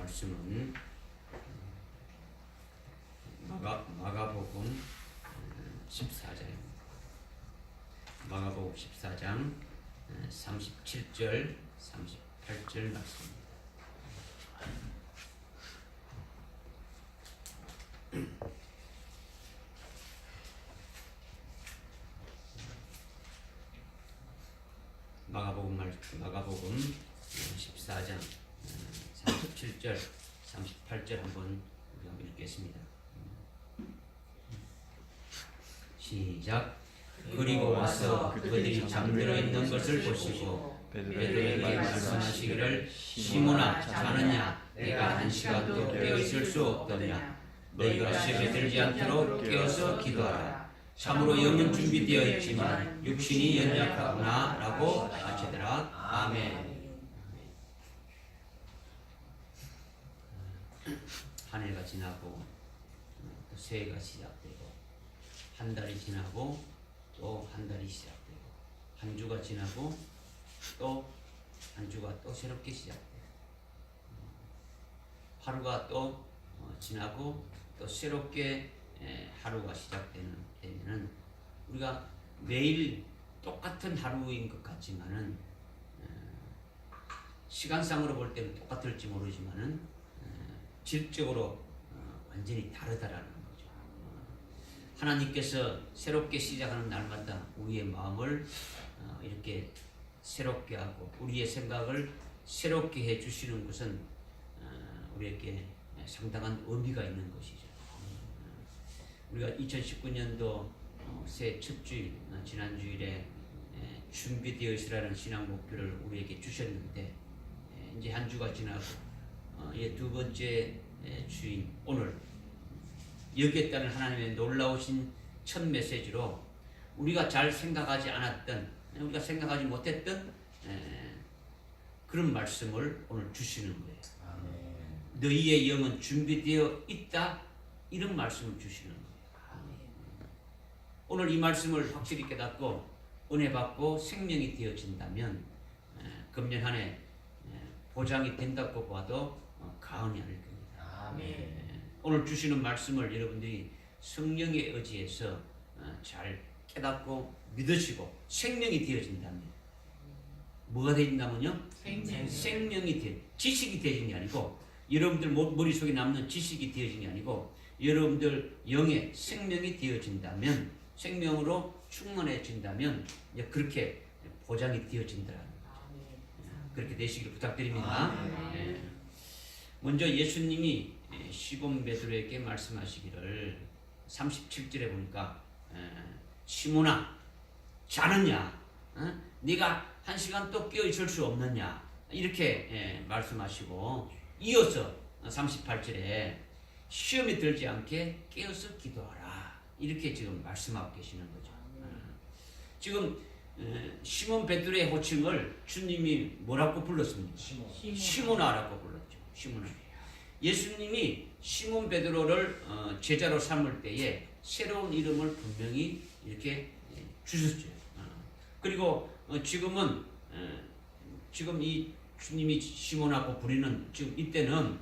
말씀은 마가복음 14장입니다. 마가복음 14장 37절 38절 말씀입니다. 마가복음 14장 37절 38절 한번 읽겠습니다. 시작. 그리고 와서 그들이 잠들어 있는 것을 보시고 베드로에게 말씀하시기를 시몬아 자느냐 내가 한 시간도 깨어 있을 수 없더냐 너희가 시험에 들지 않도록 깨어서 기도하라. 참으로 영은 준비되어 있지만 육신이 연약하구나 라고 가르치더라. 아멘. 한 해가 지나고 또 새해가 시작되고 한 달이 지나고 또 한 달이 시작되고 한 주가 지나고 또 한 주가 또 새롭게 시작되고 하루가 또 지나고 또 새롭게 하루가 시작되면은 우리가 매일 똑같은 하루인 것 같지만은 시간상으로 볼 때는 똑같을지 모르지만은 질적으로 완전히 다르다라는 거죠. 하나님께서 새롭게 시작하는 날마다 우리의 마음을 이렇게 새롭게 하고 우리의 생각을 새롭게 해 주시는 것은 우리에게 상당한 의미가 있는 것이죠. 우리가 2019년도 새해 첫 주일 지난 주일에 준비되어 있으라는 신앙 목표를 우리에게 주셨는데 이제 한 주가 지나고 이제 두 번째 주인 오늘 여기에 따른 하나님의 놀라우신 첫 메시지로 우리가 잘 생각하지 않았던 우리가 생각하지 못했던 그런 말씀을 오늘 주시는 거예요. 너희의 영은 준비되어 있다 이런 말씀을 주시는 거예요. 오늘 이 말씀을 확실히 깨닫고 은혜 받고 생명이 되어진다면 금년 한 해 보장이 된다고 봐도 과언이 아닐 겁니다. 오늘 주시는 말씀을 여러분들이 성령의 의지에서 잘 깨닫고 믿으시고 생명이 되어진다면 뭐가 되어진다면요? 생명이 되어 지식이 되어진 게 아니고 여러분들 머릿속에 남는 지식이 되어진 게 아니고 여러분들 영의 생명이 되어진다면 생명으로 충만해진다면 그렇게 보장이 되어진다는 거죠. 그렇게 되시길 부탁드립니다. 먼저 예수님이 시몬 베드로에게 말씀하시기를 37절에 보니까 시몬아 자느냐 네가 한 시간 또 깨어 있을 수 없느냐 이렇게 말씀하시고 이어서 38절에 시험에 들지 않게 깨어서 기도하라 이렇게 지금 말씀하고 계시는 거죠. 지금 시몬 베드로의 호칭을 주님이 뭐라고 불렀습니까? 시몬아라고 불렀죠. 시몬아. 예수님이 시몬 베드로를 제자로 삼을 때에 새로운 이름을 분명히 이렇게 주셨죠. 그리고 지금은 지금 이 주님이 시몬하고 부리는 지금 이때는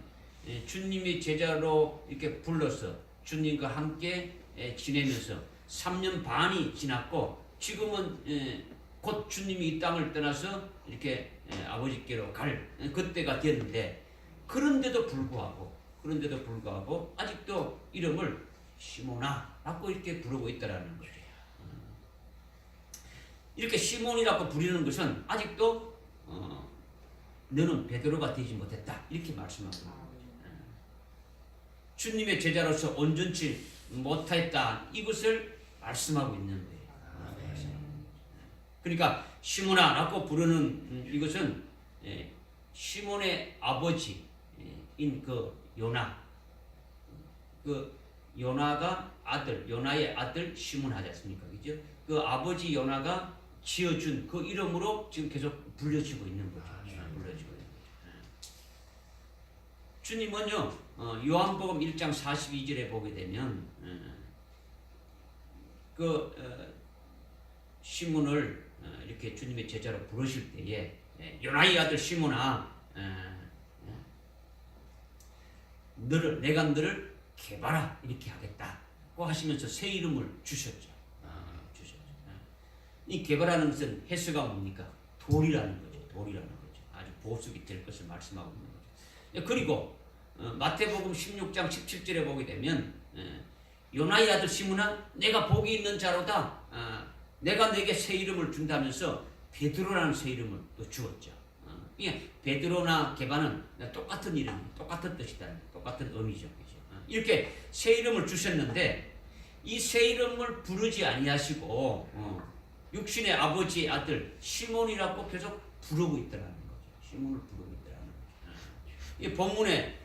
주님이 제자로 이렇게 불러서 주님과 함께 지내면서 3년 반이 지났고 지금은 곧 주님이 이 땅을 떠나서 이렇게 아버지께로 갈 그때가 됐는데 그런데도 불구하고 아직도 이름을 시몬아라고 이렇게 부르고 있다라는 거예요. 이렇게 시몬이라고 부르는 것은 아직도 너는 베드로가 되지 못했다 이렇게 말씀하고 있는 거죠. 주님의 제자로서 온전치 못했다 이것을 말씀하고 있는 거예요. 그러니까 시몬아라고 부르는 이것은 시몬의 아버지인 그 요나, 그 요나가 요나의 아들 시몬 하지 않습니까? 그죠? 그 아버지 요나가 지어준 그 이름으로 지금 계속 불려지고 있는 거죠. 불려지고 있는 거죠. 주님은요, 요한복음 1장 42절에 보게 되면 시몬을 이렇게 주님의 제자로 부르실 때에 요나의 아들 시몬아 내가 너를 개바라 이렇게 하겠다고 하시면서 새 이름을 주셨죠. 주셨죠. 이 개바라는 것은 해석가 뭡니까? 돌이라는 거죠. 돌이라는 거죠. 아주 보석이 될 것을 말씀하고 있는 거죠. 그리고 마태복음 16장 17절에 보게 되면 요나의 아들 시므나 내가 복이 있는 자로다. 내가 내게 새 이름을 준다면서 베드로라는 새 이름을 또 주었죠. 베드로나 게바는 똑같은 이름, 똑같은 뜻이다. 똑같은 의미죠. 이렇게 새 이름을 주셨는데 이 새 이름을 부르지 아니하시고 육신의 아버지의 아들 시몬이라고 계속 부르고 있더라는 거죠. 시몬을 부르고 있더라는 거죠. 이 본문에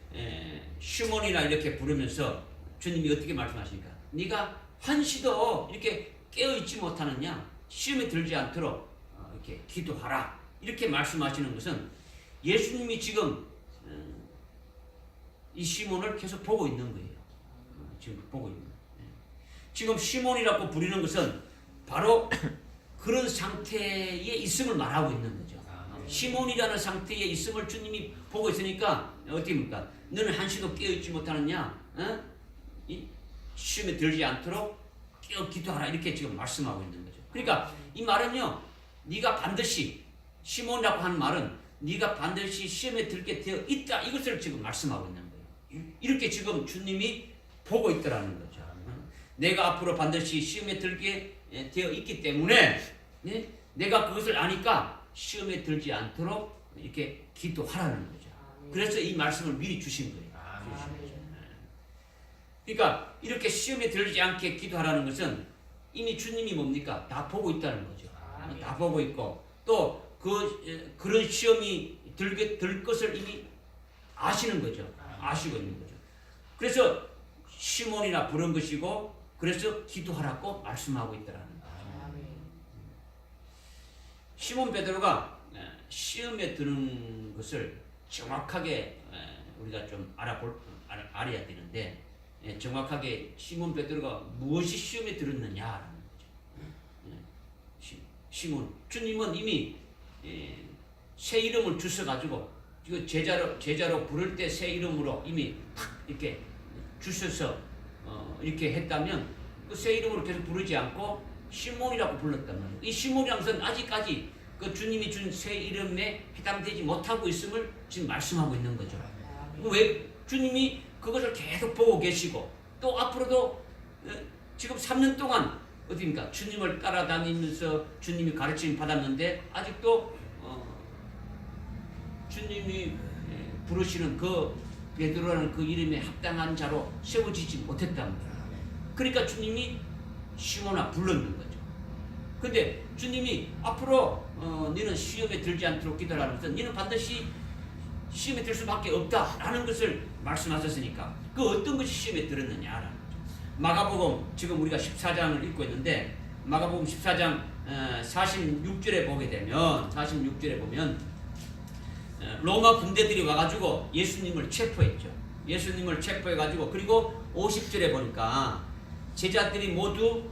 시몬이라 이렇게 부르면서 주님이 어떻게 말씀하십니까? 네가 한시도 이렇게 깨어있지 못하느냐? 시험에 들지 않도록 이렇게 기도하라. 이렇게 말씀하시는 것은 예수님이 지금 이 시몬을 계속 보고 있는 거예요. 지금 보고 있는 거예요. 지금 시몬이라고 부르는 것은 바로 그런 상태에 있음을 말하고 있는 거죠. 시몬이라는 상태에 있음을 주님이 보고 있으니까 어떻게 합니까? 너는 한시도 깨어있지 못하느냐? 이 시험에 들지 않도록 깨어 기도하라. 이렇게 지금 말씀하고 있는 거죠. 그러니까 이 말은요, 네가 반드시 시몬이라고 하는 말은 네가 반드시 시험에 들게 되어 있다. 이것을 지금 말씀하고 있는 거예요. 이렇게 지금 주님이 보고 있더라는 거죠. 내가 앞으로 반드시 시험에 들게 되어 있기 때문에 내가 그것을 아니까 시험에 들지 않도록 이렇게 기도하라는 거죠. 그래서 이 말씀을 미리 주신 거예요. 그러니까 이렇게 시험에 들지 않게 기도하라는 것은 이미 주님이 뭡니까? 다 보고 있다는 거죠. 다 보고 있고 또 그런 시험이 들 것을 이미 아시는 거죠. 아시고 있는 거죠. 그래서 시몬이나 부른 것이고 그래서 기도하라고 말씀하고 있다라는 거죠. 시몬 베드로가 시험에 드는 것을 정확하게 우리가 좀 알아야 되는데 정확하게 시몬 베드로가 무엇이 시험에 들었느냐라는 거죠. 시몬 주님은 이미 새 이름을 주셔가지고 제자로 부를 때 새 이름으로 이미 이렇게 주셔서 이렇게 했다면 그 새 이름으로 계속 부르지 않고 시몬이라고 불렀단 말이에요. 이 시몬이라는 것은 아직까지 그 주님이 준 새 이름에 해당되지 못하고 있음을 지금 말씀하고 있는 거죠. 왜 주님이 그것을 계속 보고 계시고 또 앞으로도 지금 3년 동안 어디입니까? 주님을 따라다니면서 주님이 가르침을 받았는데 아직도 주님이 부르시는 그 베드로라는 그 이름에 합당한 자로 세워지지 못했단 말이에요. 그러니까 주님이 시몬아 불렀는 거죠. 근데 주님이 앞으로 너는 시험에 들지 않도록 기도하라는 것은 너는 반드시 시험에 들 수밖에 없다라는 것을 말씀하셨으니까 그 어떤 것이 시험에 들었느냐라는 거죠. 마가복음 지금 우리가 14장을 읽고 있는데 마가복음 14장 46절에 보게 되면 46절에 보면 로마 군대들이 와가지고 예수님을 체포했죠. 예수님을 체포해가지고 그리고 50절에 보니까 제자들이 모두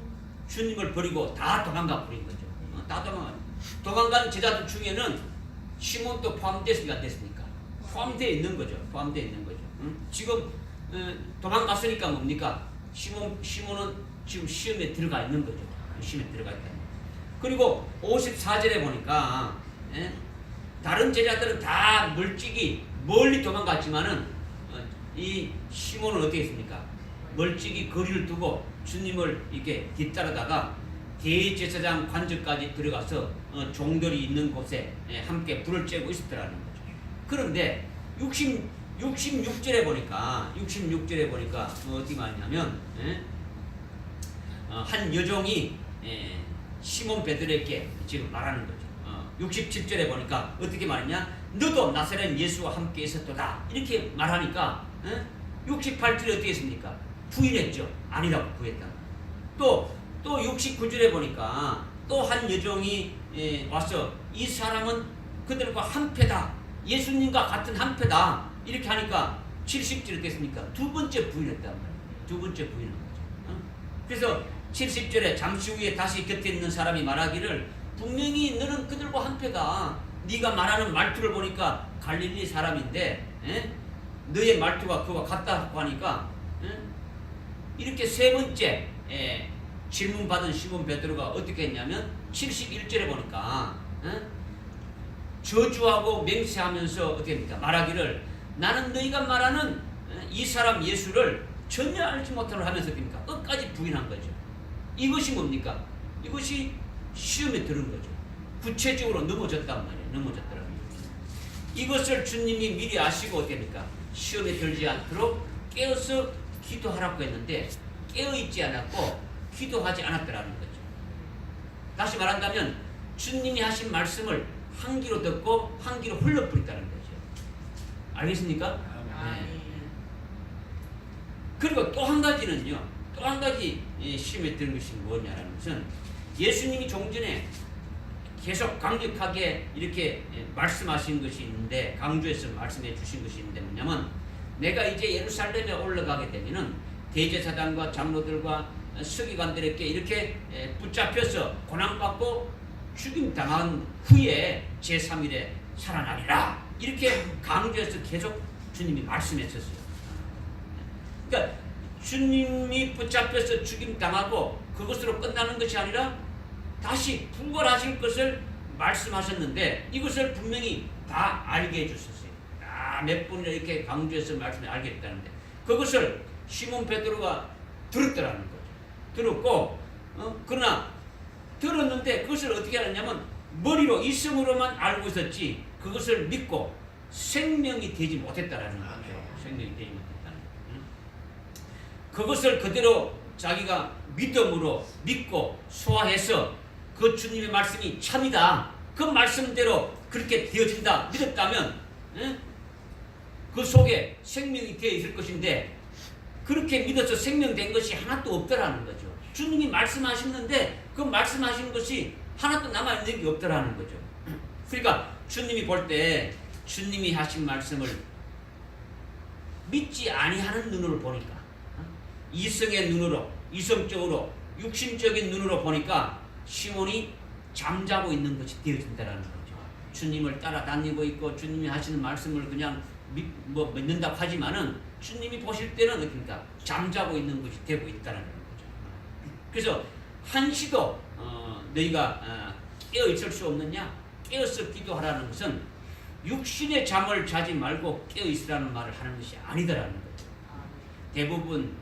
주님을 버리고 다 도망가 버린 거죠. 다 도망간 제자들 중에는 시몬도 포함됐습니까? 안 됐습니까? 포함되어 있는 거죠. 포함되어 있는 거죠. 지금 도망갔으니까 뭡니까? 시몬은 지금 시험에 들어가 있는 거죠. 시험에 들어가 있다. 그리고 54절에 보니까 다른 제자들은 다 멀찍이 멀리 도망갔지만은 이 시몬은 어떻게 했습니까? 멀찍이 거리를 두고 주님을 이렇게 뒤따르다가 대제사장 관저까지 들어가서 종들이 있는 곳에 함께 불을 쬐고 있었더라는 거죠. 그런데 66절에 보니까 어디 말이냐면 한 여종이 시몬 베드로에게 지금 말하는 거죠. 67절에 보니까 어떻게 말했냐? 너도 나사렛 예수와 함께 있었도다. 이렇게 말하니까 68절에 어떻게 했습니까? 부인했죠. 아니라고 부인했다. 또 69절에 보니까 또 한 여종이 와서 이 사람은 그들과 한패다. 예수님과 같은 한패다. 이렇게 하니까 70절에 됐습니까? 두 번째 부인했단 말이에요. 두 번째 부인한 거죠. 그래서 70절에 잠시 후에 다시 곁에 있는 사람이 말하기를 분명히 너는 그들과 한패다. 네가 말하는 말투를 보니까 갈릴리 사람인데 너의 말투가 그와 같다고 하니까 이렇게 세 번째 질문 받은 시몬 베드로가 어떻게 했냐면 71절에 보니까 저주하고 맹세하면서 어떻게 합니까? 말하기를 나는 너희가 말하는 이 사람 예수를 전혀 알지 못하노 하면서 됩니까? 끝까지 부인한 거죠. 이것이 뭡니까? 이것이 시험에 들은 거죠. 구체적으로 넘어졌단 말이에요. 넘어졌더라고요. 이것을 주님이 미리 아시고 어떻게 합니까? 시험에 들지 않도록 깨어서 기도하라고 했는데 깨어있지 않았고 기도하지 않았더라는 거죠. 다시 말한다면 주님이 하신 말씀을 한 귀로 듣고 한 귀로 흘러버렸다는 거죠. 알겠습니까? 네. 그리고 또 한 가지는요. 또 한 가지 시험에 드는 것이 뭐냐라는 것은 예수님이 종전에 계속 강력하게 이렇게 말씀하신 것이 있는데 강조해서 말씀해 주신 것이 있는데 뭐냐면 내가 이제 예루살렘에 올라가게 되면은 대제사장과 장로들과 서기관들에게 이렇게 붙잡혀서 고난받고 죽임당한 후에 제3일에 살아나리라 이렇게 강조해서 계속 주님이 말씀했었어요. 그러니까 주님이 붙잡혀서 죽임당하고 그것으로 끝나는 것이 아니라 다시 부활하실 것을 말씀하셨는데 이것을 분명히 다 알게 해주셨어요. 몇 번이나 이렇게 강조해서 말씀을 알게 했다는데 그것을 시몬 베드로가 들었더라는 거죠. 들었고 그러나 들었는데 그것을 어떻게 알았냐면 머리로 이성으로만 알고 있었지 그것을 믿고 생명이 되지 못했다라는 거죠. 생명이 되지 못했다는 거죠. 그것을 그대로 자기가 믿음으로 믿고 소화해서 그 주님의 말씀이 참이다. 그 말씀대로 그렇게 되어진다. 믿었다면 그 속에 생명이 되어 있을 것인데 그렇게 믿어서 생명된 것이 하나도 없더라는 거죠. 주님이 말씀하시는데 그 말씀하시는 것이 하나도 남아있는 게 없더라는 거죠. 그러니까 주님이 볼 때 주님이 하신 말씀을 믿지 아니하는 눈으로 보니까 이성의 눈으로 이성적으로 육신적인 눈으로 보니까 시몬이 잠자고 있는 것이 되어진다는 거죠. 주님을 따라다니고 있고 주님이 하시는 말씀을 그냥 믿는다고 하지만은 주님이 보실 때는 그러니까 잠자고 있는 것이 되고 있다는 거죠. 그래서 한시도 너희가 깨어 있을 수 없느냐? 깨어서 기도하라는 것은 육신의 잠을 자지 말고 깨어 있으라는 말을 하는 것이 아니다라는 거죠. 대부분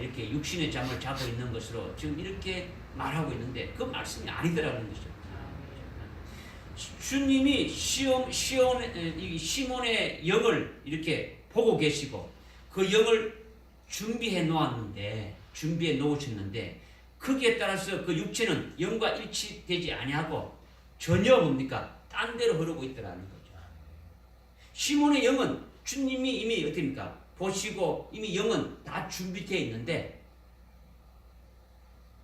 이렇게 육신의 잠을 자고 있는 것으로 지금 이렇게 말하고 있는데 그 말씀이 아니더라는 것이죠. 주님이 시몬의 영을 이렇게 보고 계시고 그 영을 준비해 놓으셨는데 거기에 따라서 그 육체는 영과 일치되지 아니하고 전혀 뭡니까? 딴 데로 흐르고 있더라는 거죠. 시몬의 영은 주님이 이미 어떻습니까? 보시고 이미 영은 다 준비되어 있는데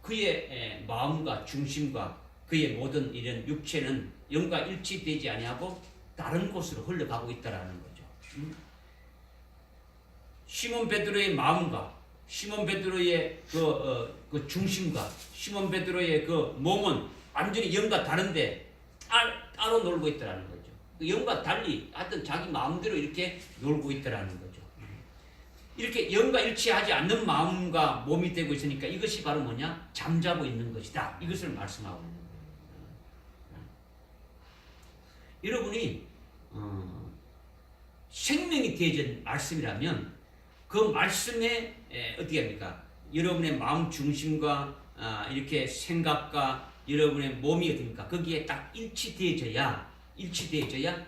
그의 마음과 중심과 그의 모든 이런 육체는 영과 일치되지 아니하고 다른 곳으로 흘러가고 있다라는 거죠. 시몬 베드로의 마음과 시몬 베드로의 그 중심과 시몬 베드로의 그 몸은 완전히 영과 다른데 따로 놀고 있다라는 거죠. 그 영과 달리 하여튼 자기 마음대로 이렇게 놀고 있다라는 거죠. 이렇게 영과 일치하지 않는 마음과 몸이 되고 있으니까 이것이 바로 뭐냐? 잠자고 있는 것이다. 이것을 말씀하고 있는 거예요. 여러분이 생명이 되어진 말씀이라면 그 말씀에 어떻게 합니까? 여러분의 마음 중심과 이렇게 생각과 여러분의 몸이 어떻습니까? 거기에 딱 일치되어져야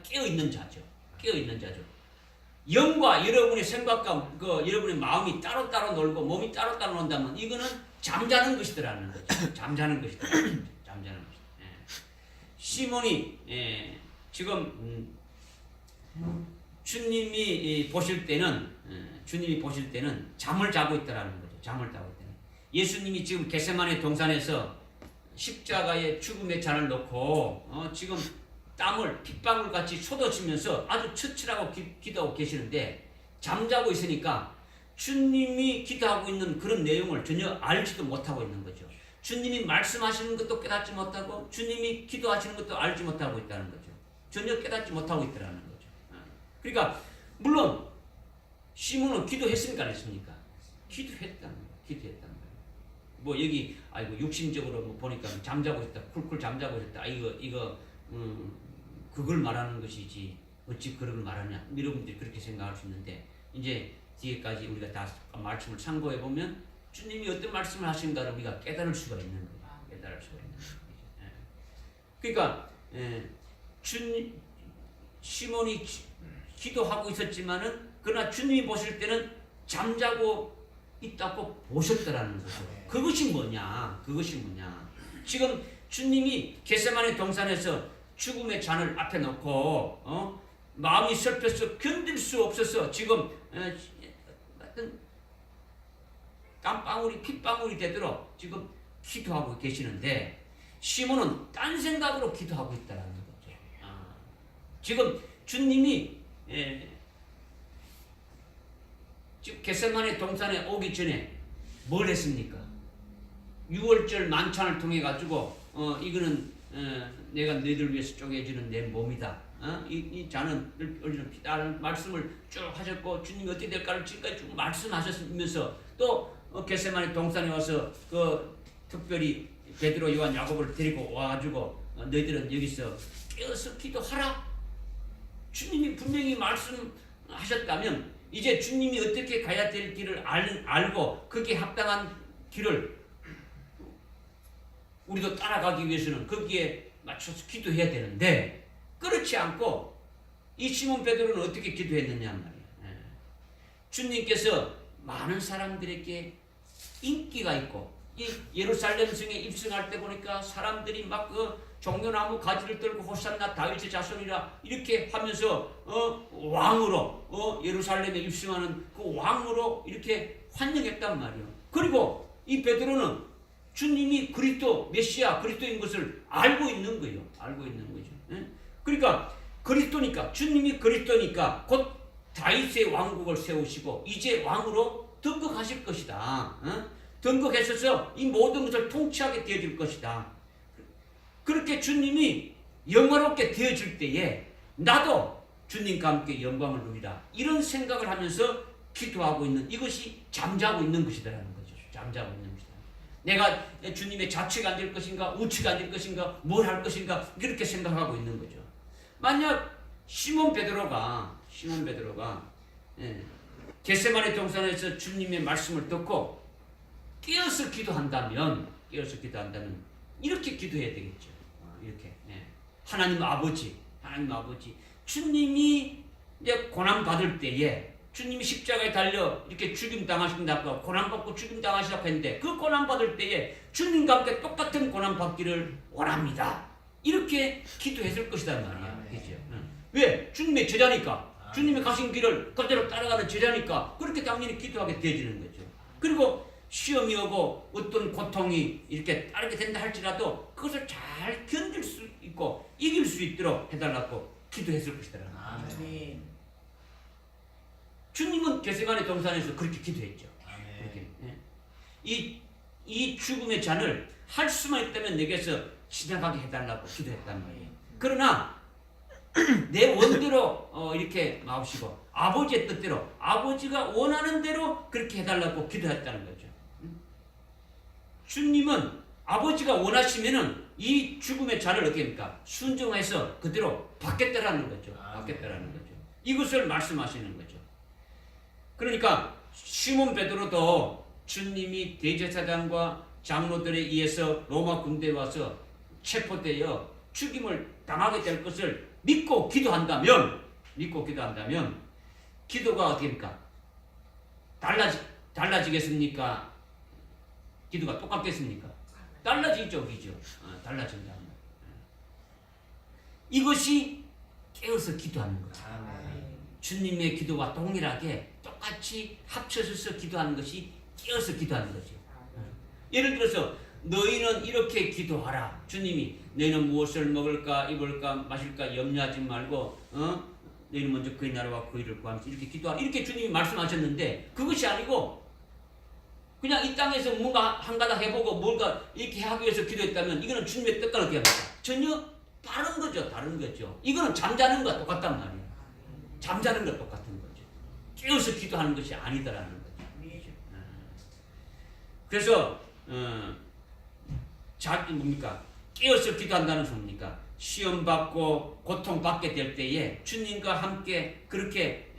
깨어있는 자죠. 깨어있는 자죠. 영과 여러분의 생각과 여러분의 마음이 따로따로 놀고 몸이 따로따로 논다면 이거는 잠자는 것이더라는 거죠. 잠자는 것이다. 잠자는 것이다. 시몬이 지금 주님이 보실 때는 잠을 자고 있다라는 거죠. 잠을 자고 있다는. 예수님이 지금 겟세마네 동산에서 십자가에 죽음의 잔을 놓고 지금 땀을 핏방울 같이 쏟아지면서 아주 처칠하고 기도하고 계시는데 잠자고 있으니까 주님이 기도하고 있는 그런 내용을 전혀 알지도 못하고 있는 거죠. 주님이 말씀하시는 것도 깨닫지 못하고 주님이 기도하시는 것도 알지 못하고 있다는 거죠. 전혀 깨닫지 못하고 있다는 거죠. 그러니까 물론 시몬은 기도했습니까 안 했습니까? 기도했다는 거예요. 기도했다는 거예요. 뭐 여기 아이고 육신적으로 뭐 보니까 잠자고 있다, 쿨쿨 잠자고 있다. 이거 그걸 말하는 것이지 어찌 그런 걸 말하냐. 여러분들이 그렇게 생각할 수 있는데 이제 뒤에까지 우리가 다 말씀을 참고해 보면 주님이 어떤 말씀을 하신가를 우리가 깨달을 수가 있는 거예요. 깨달을 수가 있는 거예요. 그러니까 시몬이 기도하고 있었지만은 그러나 주님이 보실 때는 잠자고 있다고 보셨더라는 거죠. 그것이 뭐냐? 지금 주님이 겟세마네 동산에서 죽음의 잔을 앞에 놓고 마음이 슬퍼서 견딜 수 없어서 지금 어떤 땀방울이 핏방울이 되도록 지금 기도하고 계시는데 시몬은 딴 생각으로 기도하고 있다는 거죠. 지금 주님이 지금 겟세마네 동산에 오기 전에 뭘 했습니까? 6월절 만찬을 통해 가지고 이거는 내가 너희들 위해서 쪼개지는 내 몸이다. 이 잔은 흘리는 피다라는 말씀을 쭉 하셨고 주님이 어떻게 될까를 지금까지 쭉 말씀하셨으면서 또 겟세마네 동산에 와서 그 특별히 베드로, 요한, 야고보를 데리고 와가지고 너희들은 여기서 깨어서 기도하라. 주님이 분명히 말씀하셨다면 이제 주님이 어떻게 가야 될 길을 알고 거기에 합당한 길을 우리도 따라가기 위해서는 거기에 맞춰서 기도해야 되는데 그렇지 않고 이 시몬 베드로는 어떻게 기도했느냐 말이에요. 주님께서 많은 사람들에게 인기가 있고 이 예루살렘 성에 입성할 때 보니까 사람들이 막 그 종려나무 가지를 들고 호산나 다윗의 자손이라 이렇게 하면서 왕으로 예루살렘에 입성하는 그 왕으로 이렇게 환영했단 말이에요. 그리고 이 베드로는 주님이 그리스도 메시아 그리스도인 것을 알고 있는 거예요. 알고 있는 거죠. 그러니까 그리스도니까 주님이 그리스도니까 곧 다윗의 왕국을 세우시고 이제 왕으로 등극하실 것이다. 등극하셔서 이 모든 것을 통치하게 되어질 것이다. 그렇게 주님이 영화롭게 되어질 때에 나도 주님과 함께 영광을 누리라. 이런 생각을 하면서 기도하고 있는 이것이 잠자고 있는 것이다라는 거죠. 잠자고 있는 것이다. 내가 주님의 좌측이 안 될 것인가 우측이 안 될 것인가 뭘 할 것인가 그렇게 생각하고 있는 거죠. 만약 시몬 베드로가 겟세마네 동산에서 주님의 말씀을 듣고 깨어서 기도한다면 이렇게 기도해야 되겠죠. 이렇게 하나님 아버지 주님이 이제 고난 받을 때에 주님이 십자가에 달려 이렇게 죽임 당하신다고 고난 받고 죽임 당하시다고 했는데 그 고난 받을 때에 주님과 함께 똑같은 고난 받기를 원합니다. 이렇게 기도했을 것이란 말이야. 그죠? 왜? 주님의 제자니까. 주님이 가신 길을 그대로 따라가는 제자니까 그렇게 당연히 기도하게 되어지는 거죠. 그리고 시험이 오고 어떤 고통이 이렇게 따르게 된다 할지라도 그것을 잘 견딜 수 있고 이길 수 있도록 해달라고 기도했을 것이다. 아멘. 주님은 겟세마네 동산에서 그렇게 기도했죠. 그렇게. 이 죽음의 잔을 할 수만 있다면 내게서 지나가게 해달라고 기도했단 말이에요. 그러나 내 원대로 이렇게 마옵시고 아버지의 뜻대로 아버지가 원하는 대로 그렇게 해달라고 기도했다는 거죠. 주님은 아버지가 원하시면은 이 죽음의 잔을 어떻게 합니까? 순종해서 그대로 받겠다라는 거죠. 받겠다라는 거죠. 이것을 말씀하시는 거죠. 그러니까 시몬 베드로도 주님이 대제사장과 장로들에 의해서 로마 군대에 와서 체포되어 죽임을 당하게 될 것을 믿고 기도한다면 기도가 어떻게 합니까? 달라지겠습니까? 기도가 똑같겠습니까? 달라지죠, 그죠? 달라진다. 이것이 깨어서 기도하는 거예요. 주님의 기도와 동일하게 똑같이 합쳐져서 기도하는 것이 깨어서 기도하는 거죠. 예를 들어서 너희는 이렇게 기도하라. 주님이 너희는 무엇을 먹을까 입을까 마실까 염려하지 말고 너희는 먼저 그의 나라와 그 일을 구하면서 이렇게 기도하라. 이렇게 주님이 말씀하셨는데 그것이 아니고 그냥 이 땅에서 뭔가 한가닥 해보고 뭔가 이렇게 하기 위해서 기도했다면 이거는 주님의 뜻과 어떻게 합니까? 전혀 다른 거죠. 이거는 잠자는 것과 똑같단 말이에요. 잠자는 것과 똑같은 거죠. 깨어서 기도하는 것이 아니다라는 거죠. 그래서 뭡니까? 깨어서 기도한다는 것은 뭡니까? 시험 받고 고통 받게 될 때에 주님과 함께 그렇게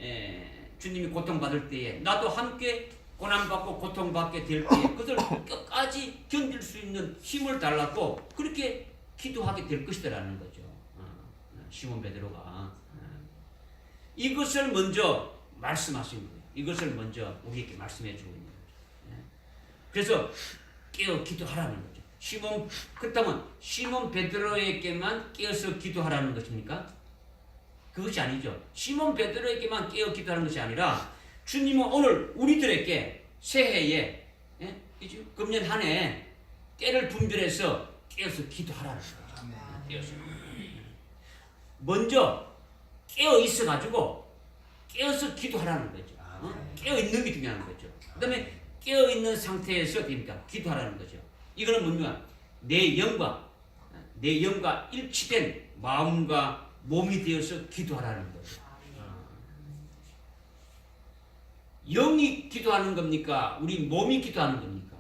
주님이 고통 받을 때에 나도 함께 고난 받고 고통 받게 될 때에 그것을 끝까지 견딜 수 있는 힘을 달라고 그렇게 기도하게 될 것이다라는 거죠. 시몬 베드로가 이것을 먼저 말씀하신 거예요. 이것을 먼저 우리에게 말씀해 주고 있는 거죠. 그래서 깨어 기도하라는 거죠. 그렇다면 시몬 베드로에게만 깨어서 기도하라는 것입니까? 그것이 아니죠. 시몬 베드로에게만 깨어 기도하는 것이 아니라 주님은 오늘 우리들에게 새해에 금년 한 해 때를 분별해서 깨어서 기도하라는 거죠. 깨어서. 먼저 깨어 있어가지고 깨어서 기도하라는 거죠. 깨어 있는 게 중요한 거죠. 그 다음에 깨어 있는 상태에서 됩니까? 기도하라는 거죠. 이거는 뭡니까? 내 영과 일치된 마음과 몸이 되어서 기도하라는 거죠. 영이 기도하는 겁니까? 우리 몸이 기도하는 겁니까?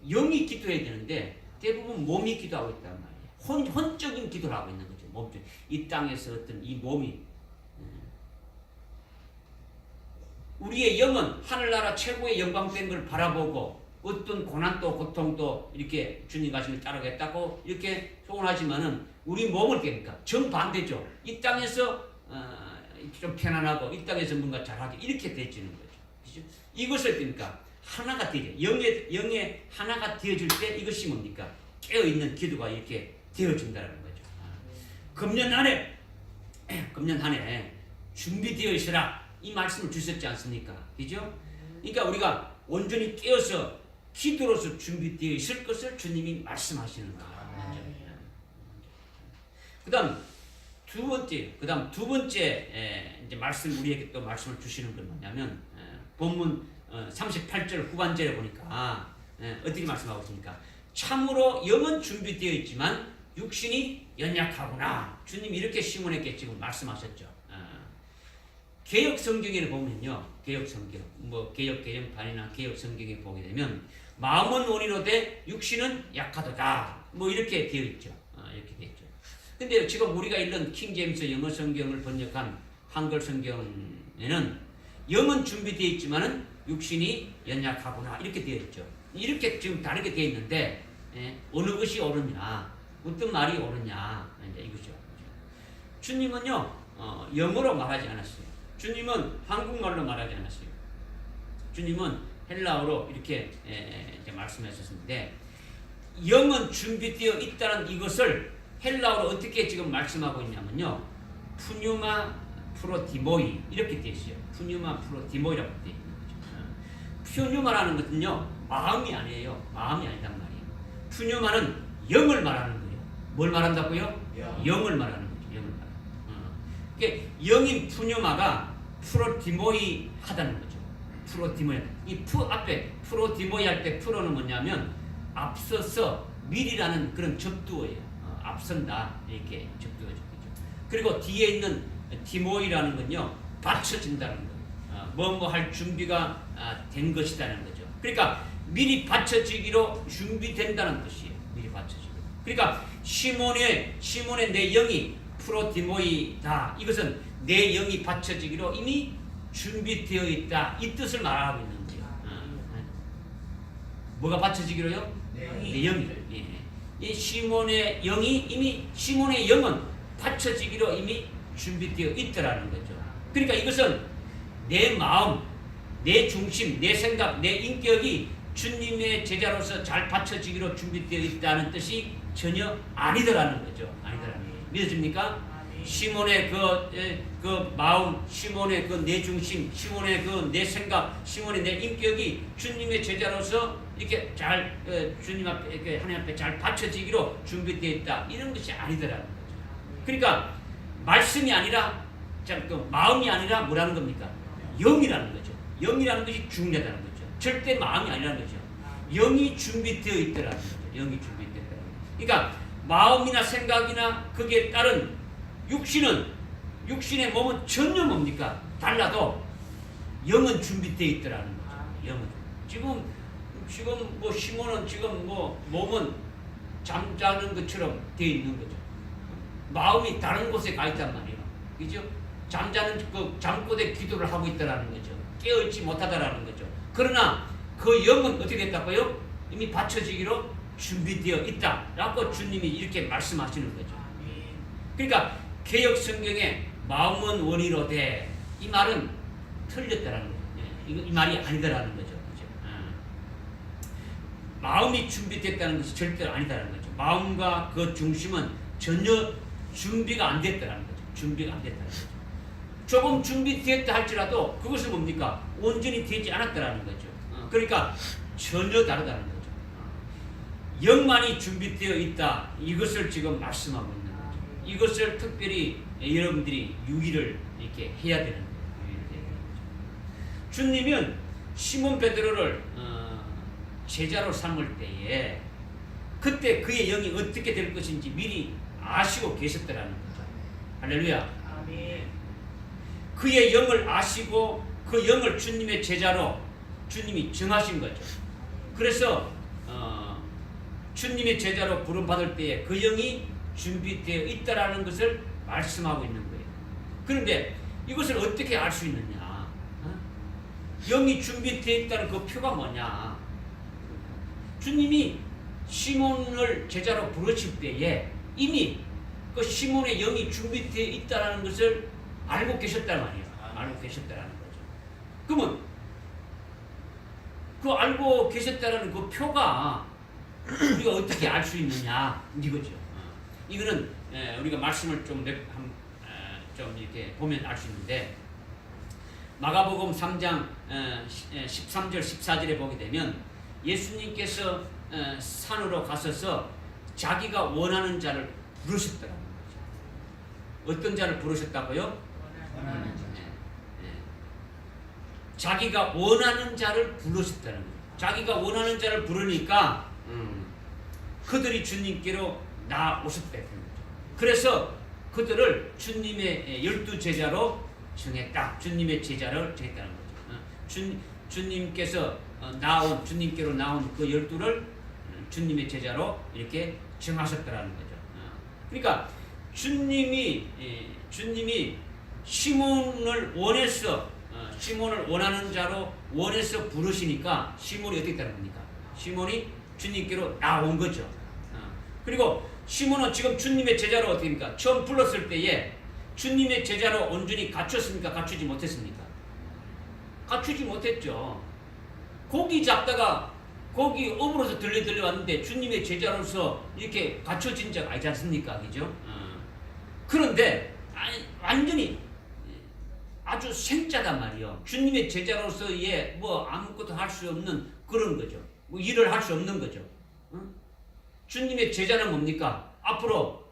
영이 기도해야 되는데 대부분 몸이 기도하고 있단 말이에요. 혼적인 기도를 하고 있는 거죠. 몸적. 이 땅에서 어떤 이 몸이 우리의 영은 하늘나라 최고의 영광된 걸 바라보고 어떤 고난도 고통도 이렇게 주님 가심을 따르겠다고 이렇게 소원하지만은 우리 몸을 깨니까 정반대죠. 이 땅에서 좀 편안하고 이 땅에서 뭔가 잘하게 이렇게 되지는 거죠. 그렇죠? 이것을 그러니까 하나가 되죠. 영의 하나가 되어질 때 이것이 뭡니까? 깨어있는 기도가 이렇게 되어진다는 거죠. 금년 한 해 준비되어 있으라 이 말씀을 주셨지 않습니까? 그죠? 그러니까 우리가 온전히 깨어서 기도로서 준비되어 있을 것을 주님이 말씀하시는 거예요. 그다음 두 번째 이제 말씀 우리에게 또 말씀을 주시는 건 뭐냐면 본문 38절 후반절에 보니까 어떻게 말씀하고 있습니까? 참으로 영은 준비되어 있지만 육신이 연약하구나. 주님 이렇게 시몬에게 지금 말씀하셨죠. 개역 성경에 보면요, 개역 성경, 개역 개정판이나 개역 성경에 보게 되면 마음은 온이로되 육신은 약하도다. 이렇게 되어 있죠. 이렇게 되어 있죠. 근데 지금 우리가 읽는 킹제임스 영어 성경을 번역한 한글 성경에는 영은 준비되어 있지만은 육신이 연약하구나 이렇게 되어 있죠. 이렇게 지금 다르게 되어 있는데 어느 것이 옳으냐, 어떤 말이 옳으냐 이제 이거죠. 주님은요 영어로 말하지 않았어요. 주님은 한국말로 말하지 않았어요. 주님은 헬라어로 이렇게 이제 말씀하셨는데 영은 준비되어 있다는 이것을 헬라어로 어떻게 지금 말씀하고 있냐면요. 푸뉴마 프로티모이 이렇게 되어 있어요. 푸뉴마 프로티모이라고 되어 있는 거죠. 푸뉴마라는 것은요. 마음이 아니에요. 마음이 아니란 말이에요. 푸뉴마는 영을 말하는 거예요. 뭘 말한다고요? 영을 말하는 거죠. 영을 말하는. 그러니까 영인 푸뉴마가 프로티모이 하다는 거죠. 프로티모이. 이 앞에 프로티모이 할 때 프로는 뭐냐면 앞서서 미리라는 그런 접두어예요. 앞선다 이렇게 접두어죠. 그리고 뒤에 있는 티모이라는 건요 받쳐진다는 거예요. 뭐뭐 할 준비가 된 것이라는 거죠. 그러니까 미리 받쳐지기로 준비된다는 뜻이에요. 미리 받쳐지기로. 그러니까 시몬의 내 영이 프로티모이다. 이것은 내 영이 받쳐지기로 이미 준비되어 있다. 이 뜻을 말하고 있는 거예요. 뭐가 받쳐지기로요? 내 영이. 이 시몬의 영이 이미 시몬의 영은 받쳐지기로 이미 준비되어 있더라는 거죠. 그러니까 이것은 내 마음, 내 중심, 내 생각, 내 인격이 주님의 제자로서 잘 받쳐지기로 준비되어 있다는 뜻이 전혀 아니더라는 거죠. 아니더라는 거예요. 믿어집니까? 시몬의 그 마음, 시몬의 그 내 중심, 시몬의 그 내 생각, 시몬의 내 인격이 주님의 제자로서 이렇게 잘 주님 앞에 이렇게 하나님 앞에 잘 받쳐지기로 준비되어 있다. 이런 것이 아니더라는 거죠. 그러니까 말씀이 아니라 그 마음이 아니라 뭐라는 겁니까? 영이라는 거죠. 영이라는 것이 중요하다는 거죠. 절대 마음이 아니라는 거죠. 영이 준비되어 있더라는 거죠. 영이 준비되어 있더라는 거죠. 그러니까 마음이나 생각이나 거기에 따른 육신의 몸은 전혀 뭡니까? 달라도 영은 준비되어 있더라는 거죠. 영은. 지금 뭐 시몬은 지금 뭐 몸은 잠자는 것처럼 되어 있는 거죠. 마음이 다른 곳에 가 있단 말이에요. 그죠? 잠자는 그 잠꼬대 기도를 하고 있다라는 거죠. 깨어있지 못하다라는 거죠. 그러나 그 영은 어떻게 됐다고요? 이미 받쳐지기로 준비되어 있다라고 주님이 이렇게 말씀하시는 거죠. 그러니까 개역 성경에 마음은 원이로되 이 말은 틀렸다라는 거예요. 이 말이 아니다라는 거죠. 그죠? 마음이 준비됐다는 것이 절대로 아니다라는 거죠. 마음과 그 중심은 전혀 준비가 안 됐다라는 거죠. 준비가 안 됐다는 거죠. 조금 준비됐다 할지라도 그것은 뭡니까? 온전히 되지 않았다라는 거죠. 그러니까 전혀 다르다는 거죠. 영만이 준비되어 있다. 이것을 지금 말씀하고 있는 거죠. 이것을 특별히 여러분들이 유의를 이렇게 해야 되는 거예요. 주님은 시몬 베드로를 제자로 삼을 때에 그때 그의 영이 어떻게 될 것인지 미리 아시고 계셨다라는 거죠. 할렐루야. 아멘. 그의 영을 아시고 그 영을 주님의 제자로 주님이 정하신 거죠. 그래서 주님의 제자로 부름받을 때에 그 영이 준비되어 있다라는 것을 말씀하고 있는 거예요. 그런데 이것을 어떻게 알 수 있느냐? 영이 준비되어 있다는 그 표가 뭐냐? 주님이 시몬을 제자로 부르실 때에 이미 그 시몬의 영이 준비되어 있다는 것을 알고 계셨단 말이에요. 알고 계셨다는 거죠. 그러면 그 알고 계셨다는 그 표가 우리가 어떻게 알 수 있느냐 이거죠. 이거는 우리가 말씀을 좀 이렇게 보면 알 수 있는데 마가복음 3장 13절 14절에 보게 되면 예수님께서 산으로 가셔서 자기가 원하는 자를 부르셨다는 거죠. 어떤 자를 부르셨다고요? 원하는 자. 자기가 원하는 자를 부르셨다는 거죠. 자기가 원하는 자를 부르니까 그들이 주님께로 나오셨다는 거죠. 그래서 그들을 주님의 12제자로 정했다. 주님의 제자를 정했다는 거죠. 주님께서 주님께로 나온 그 12를 주님의 제자로 이렇게 정하셨다는 거죠. 그러니까 주님이 시몬을 원하는 자로 원해서 부르시니까 시몬이 어떻게 되는 겁니까? 시몬이 주님께로 나온 거죠. 그리고 시몬은 지금 주님의 제자로 어떻게 됩니까? 처음 불렀을 때에 주님의 제자로 온전히 갖췄습니까? 갖추지 못했습니까? 갖추지 못했죠. 고기 잡다가 고기 업으로서 들려왔는데 주님의 제자로서 이렇게 갖춰진 자가 아니지 않습니까? 그죠? 그런데 완전히 아주 생짜단 말이요. 주님의 제자로서의 뭐 아무것도 할 수 없는 그런 거죠. 뭐 일을 할 수 없는 거죠. 주님의 제자는 뭡니까? 앞으로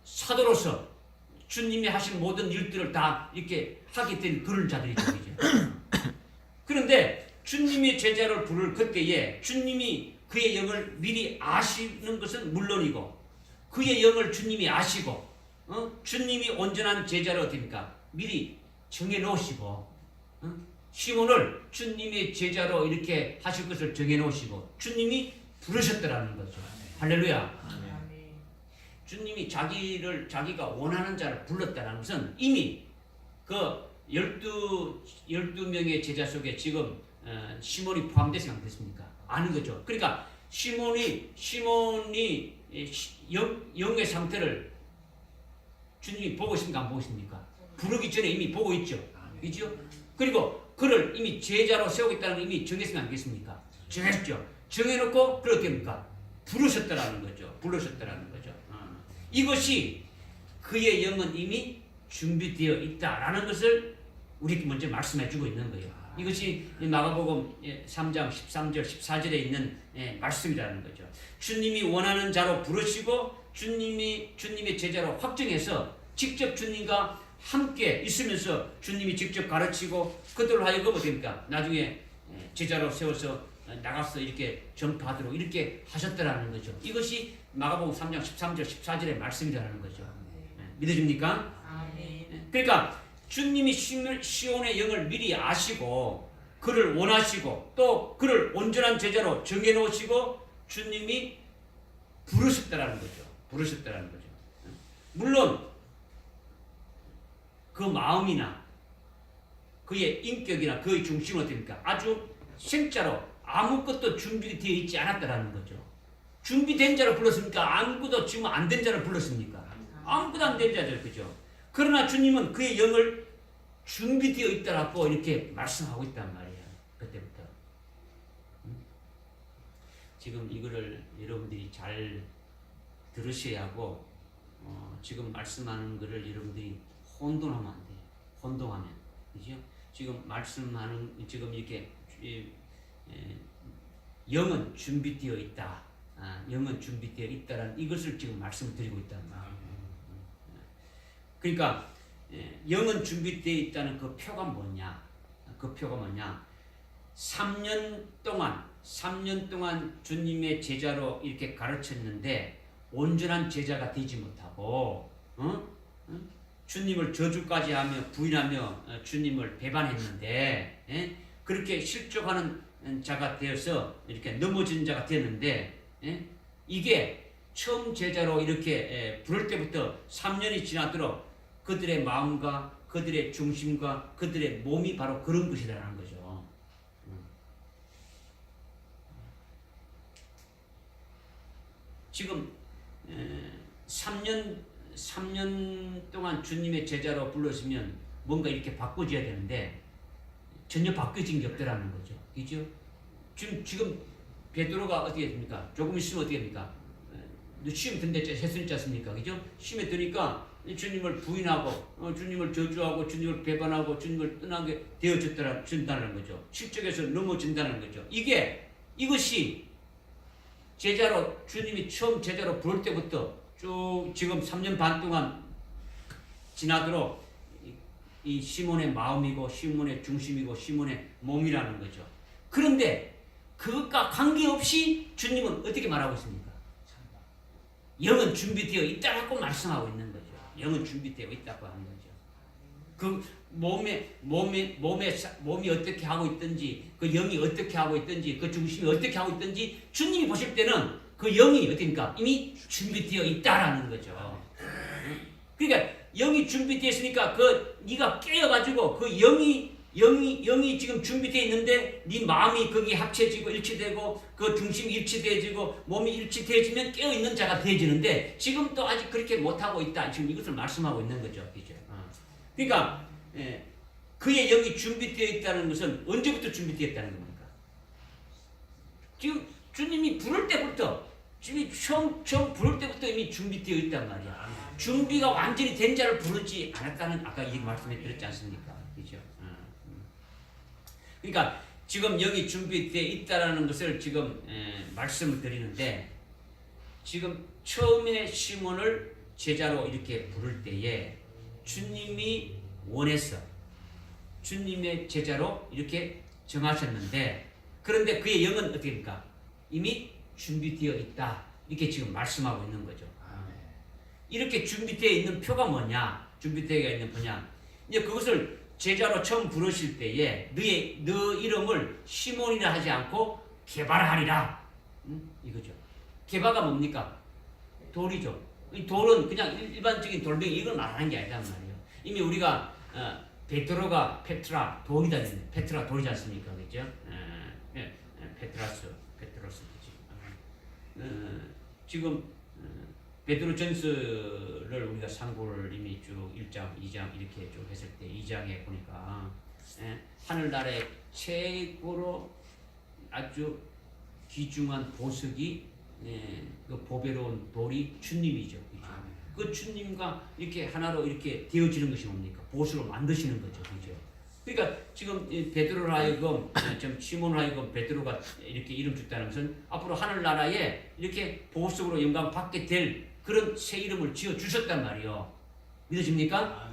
사도로서 주님이 하신 모든 일들을 다 이렇게 하게 된 그런 자들이죠. 그런데 주님의 제자를 부를 그때에 주님이 그의 영을 미리 아시는 것은 물론이고 그의 영을 주님이 아시고 주님이 온전한 제자를 어떻습니까? 미리 정해놓으시고 시몬을 주님의 제자로 이렇게 하실 것을 정해놓으시고 주님이 부르셨더라는 거죠. 할렐루야. 주님이 자기가 원하는 자를 불렀다는 것은 이미 그 12명의 제자 속에 지금 시몬이 포함되지 않겠습니까? 아는 거죠. 그러니까 시몬이 영의 상태를 주님이 보고 있습니까? 안 보고 있습니까? 부르기 전에 이미 보고 있죠. 그죠? 그리고 그를 이미 제자로 세우겠다는 걸 이미 정했으면 안 겠습니까? 정했죠. 정해놓고 그걸 어떻게 합니까? 부르셨다라는 거죠. 불러셨다라는 거죠. 이것이 그의 영은 이미 준비되어 있다라는 것을 우리에게 먼저 말씀해 주고 있는 거예요. 이것이 마가복음 3장 13절 14절에 있는 말씀이라는 거죠. 주님이 원하는 자로 부르시고 주님의 제자로 확정해서 직접 주님과 함께 있으면서 주님이 직접 가르치고 그들을 하여금 어떻습니까? 나중에 제자로 세워서 나가서 이렇게 전파하도록 이렇게 하셨다라는 거죠. 이것이 마가복음 3장 13절 14절의 말씀이라는 거죠. 믿어집니까? 그러니까 주님이 시온의 영을 미리 아시고 그를 원하시고 또 그를 온전한 제자로 정해놓으시고 주님이 부르셨다라는 거죠. 부르셨다라는 거죠. 물론 그 마음이나 그의 인격이나 그의 중심은 어떻습니까? 아주 생자로 아무것도 준비되어 있지 않았다라는 거죠. 준비된 자를 불렀습니까? 아무것도 지금 안 된 자를 불렀습니까? 아무것도 안 된 자죠. 그죠? 그러나 주님은 그의 영을 준비되어 있다라고 이렇게 말씀하고 있단 말이에요. 그때부터. 지금 이거를 여러분들이 잘 들으셔야 하고 지금 말씀하는 거를 여러분들이 혼돈하면 안 돼요. 혼동하면. 그죠? 지금 말씀하는 지금 이렇게 영은 준비되어 있다. 영은 준비되어 있다라는 이것을 지금 말씀을 드리고 있단 말이에요. 그러니까 영은 준비되어 있다는 그 표가 뭐냐? 그 표가 뭐냐? 3년 동안 주님의 제자로 이렇게 가르쳤는데 온전한 제자가 되지 못하고 주님을 저주까지 하며 부인하며 주님을 배반했는데 그렇게 실족하는 자가 되어서 이렇게 넘어진 자가 되었는데 이게 처음 제자로 이렇게 부를 때부터 3년이 지나도록 그들의 마음과 그들의 중심과 그들의 몸이 바로 그런 것이라는 거죠. 지금 3년 동안 주님의 제자로 불렀으면 뭔가 이렇게 바꿔줘야 되는데 전혀 바뀌어진 게 없더라는 거죠. 그죠? 지금 베드로가 어떻게 됩니까? 조금 있으면 어떻게 됩니까? 시험 든데 했으지 않습니까? 그죠? 시험에 드니까 주님을 부인하고 주님을 저주하고 주님을 배반하고 주님을 떠나게 되어준다는 거죠. 실적에서 넘어진다는 거죠. 이것이 제자로 주님이 처음 제자로 부를 때부터 쭉 지금 3년 반 동안 지나도록 이 시몬의 마음이고 시몬의 중심이고 시몬의 몸이라는 거죠. 그런데 그것과 관계없이 주님은 어떻게 말하고 있습니까? 영은 준비되어 있다고 말씀하고 있는 거죠. 영은 준비되어 있다고 하는 거죠. 그 몸이 어떻게 하고 있든지 그 영이 어떻게 하고 있든지 그 중심이 어떻게 하고 있든지 주님이 보실 때는 그 영이 어떻습니까? 이미 준비되어 있다라는 거죠. 그러니까 영이 준비되어 있으니까 네가 깨어가지고 그 영이 지금 준비되어 있는데 네 마음이 거기에 합쳐지고 일치되고 그 중심이 일치되어지고 몸이 일치되어지면 깨어있는 자가 되어지는데 지금 또 아직 그렇게 못하고 있다. 지금 이것을 말씀하고 있는 거죠. 그죠? 그러니까 그의 영이 준비되어 있다는 것은 언제부터 준비되어 있다는 겁니까? 지금 주님이 부를 때부터 주님이 처음 부를 때부터 이미 준비되어 있단 말이야. 준비가 완전히 된 자를 부르지 않았다는 아까 이 말씀에 드렸지 않습니까? 그죠? 그러니까 지금 영이 준비되어 있다라는 것을 지금 말씀을 드리는데 지금 처음에 시몬을 제자로 이렇게 부를 때에 주님이 원해서 주님의 제자로 이렇게 정하셨는데 그런데 그의 영은 어떻게 됩니까? 이미 준비되어 있다. 이렇게 지금 말씀하고 있는 거죠. 이렇게 준비되어 있는 표가 뭐냐? 준비되어 있는 뭐냐? 이제 그것을 제자로 처음 부르실 때에 너 이름을 시몬이라 하지 않고 게바라하리라. 이거죠. 게바가 뭡니까? 돌이죠. 이 돌은 그냥 일반적인 돌멩이 이걸 말하는 게 아니란 말이에요. 이미 우리가 베드로가 페트라 돌이다. 페트라 돌이지 않습니까? 그죠? 페트로스지. 지금 베드로 전서를 우리가 상고를 이미 쭉 1장, 2장 이렇게 쭉 했을 때 2장에 보니까 하늘나라의 최고로 아주 귀중한 보석이 그 보배로운 돌이 주님이죠. 그죠? 그 주님과 이렇게 하나로 이렇게 되어지는 것이 뭡니까? 보석을 만드시는 거죠. 그죠? 그러니까 지금 베드로로 하여금 좀 시몬으로 하여금 베드로가 이렇게 이름 줬다는 것은 앞으로 하늘나라에 이렇게 보석으로 영광 받게 될 그런 새 이름을 지어 주셨단 말이요. 믿으십니까?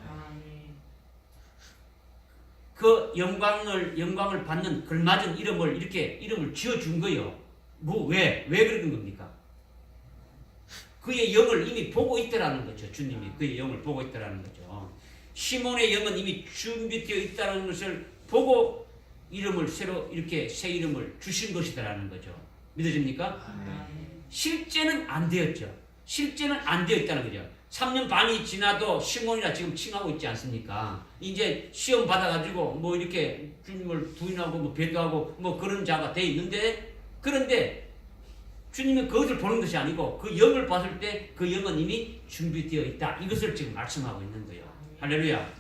그 영광을 받는 걸맞은 이름을 이렇게 이름을 지어 준 거예요. 왜 그런 겁니까? 그의 영을 이미 보고 있더라는 거죠. 주님이 그의 영을 보고 있더라는 거죠. 시몬의 영은 이미 준비되어 있다는 것을 보고 이름을 새로 이렇게 새 이름을 주신 것이다라는 거죠. 믿어집니까? 실제는 안 되었죠. 실제는 안 되어 있다는 거죠. 3년 반이 지나도 시몬이라 지금 칭하고 있지 않습니까? 이제 시험 받아가지고 뭐 이렇게 주님을 부인하고 뭐 배도하고 뭐 그런 자가 돼 있는데, 그런데 주님은 그것을 보는 것이 아니고 그 영을 봤을 때 그 영은 이미 준비되어 있다. 이것을 지금 말씀하고 있는 거예요. 할렐루야.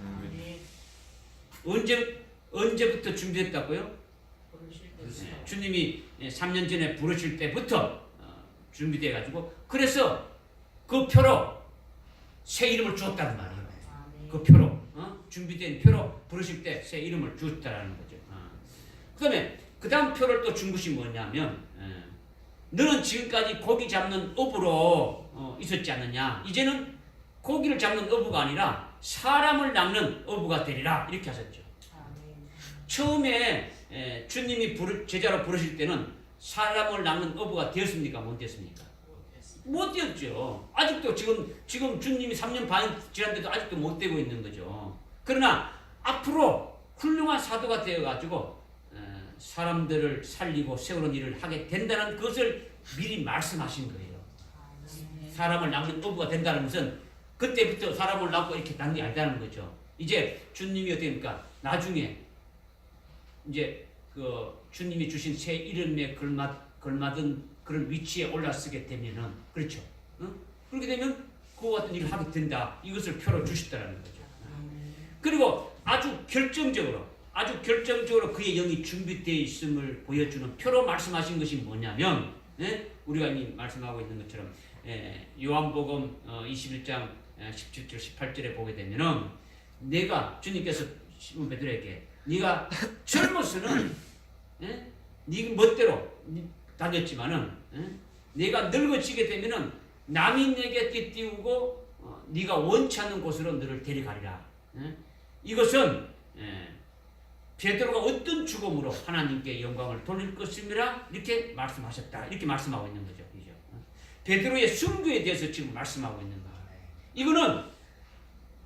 언제부터 준비됐다고요? 주님이 3년 전에 부르실 때부터 준비돼 가지고, 그래서 그 표로 새 이름을 주었다는 말이에요. 그 표로 준비된 표로 부르실 때 새 이름을 주었다는 거죠. 그다음에 그 다음 표를 또 준 것이 뭐냐면, 너는 지금까지 고기 잡는 어부로 있었지 않느냐. 이제는 고기를 잡는 어부가 아니라 사람을 낚는 어부가 되리라. 이렇게 하셨죠. 처음에 주님이 제자로 부르실 때는 사람을 낚는 어부가 되었습니까? 못 되었습니까? 못 되었죠. 아직도 지금 주님이 3년 반 지났는데도 아직도 못 되고 있는 거죠. 그러나 앞으로 훌륭한 사도가 되어가지고 사람들을 살리고 세우는 일을 하게 된다는 것을 미리 말씀하신 거예요. 사람을 낚는 어부가 된다는 것은 그때부터 사람을 낚고 이렇게 낚는 게 아니다는 거죠. 이제 주님이 어떻게 됩니까? 나중에 이제 그 주님이 주신 새 이름에 걸맞은 그런 위치에 올라서게 되면은, 그렇죠. 그렇게 되면 그와 같은 일을 하게 된다. 이것을 표로 주셨다는 거죠. 그리고 아주 결정적으로 그의 영이 준비되어 있음을 보여주는 표로 말씀하신 것이 뭐냐면, 우리가 이미 말씀하고 있는 것처럼 요한복음 21장 17절 18절에 보게 되면은, 내가 주님께서 시몬 베드로에게 네가 젊어서는 네 멋대로 다녔지만은 네가 늙어지게 되면은 남이 내게 띠띠우고 네가 원치 않는 곳으로 너를 데려가리라. 이것은 베드로가 어떤 죽음으로 하나님께 영광을 돌릴 것임이라 이렇게 말씀하셨다. 이렇게 말씀하고 있는 거죠. 그죠? 베드로의 순교에 대해서 지금 말씀하고 있는 거예요. 이거는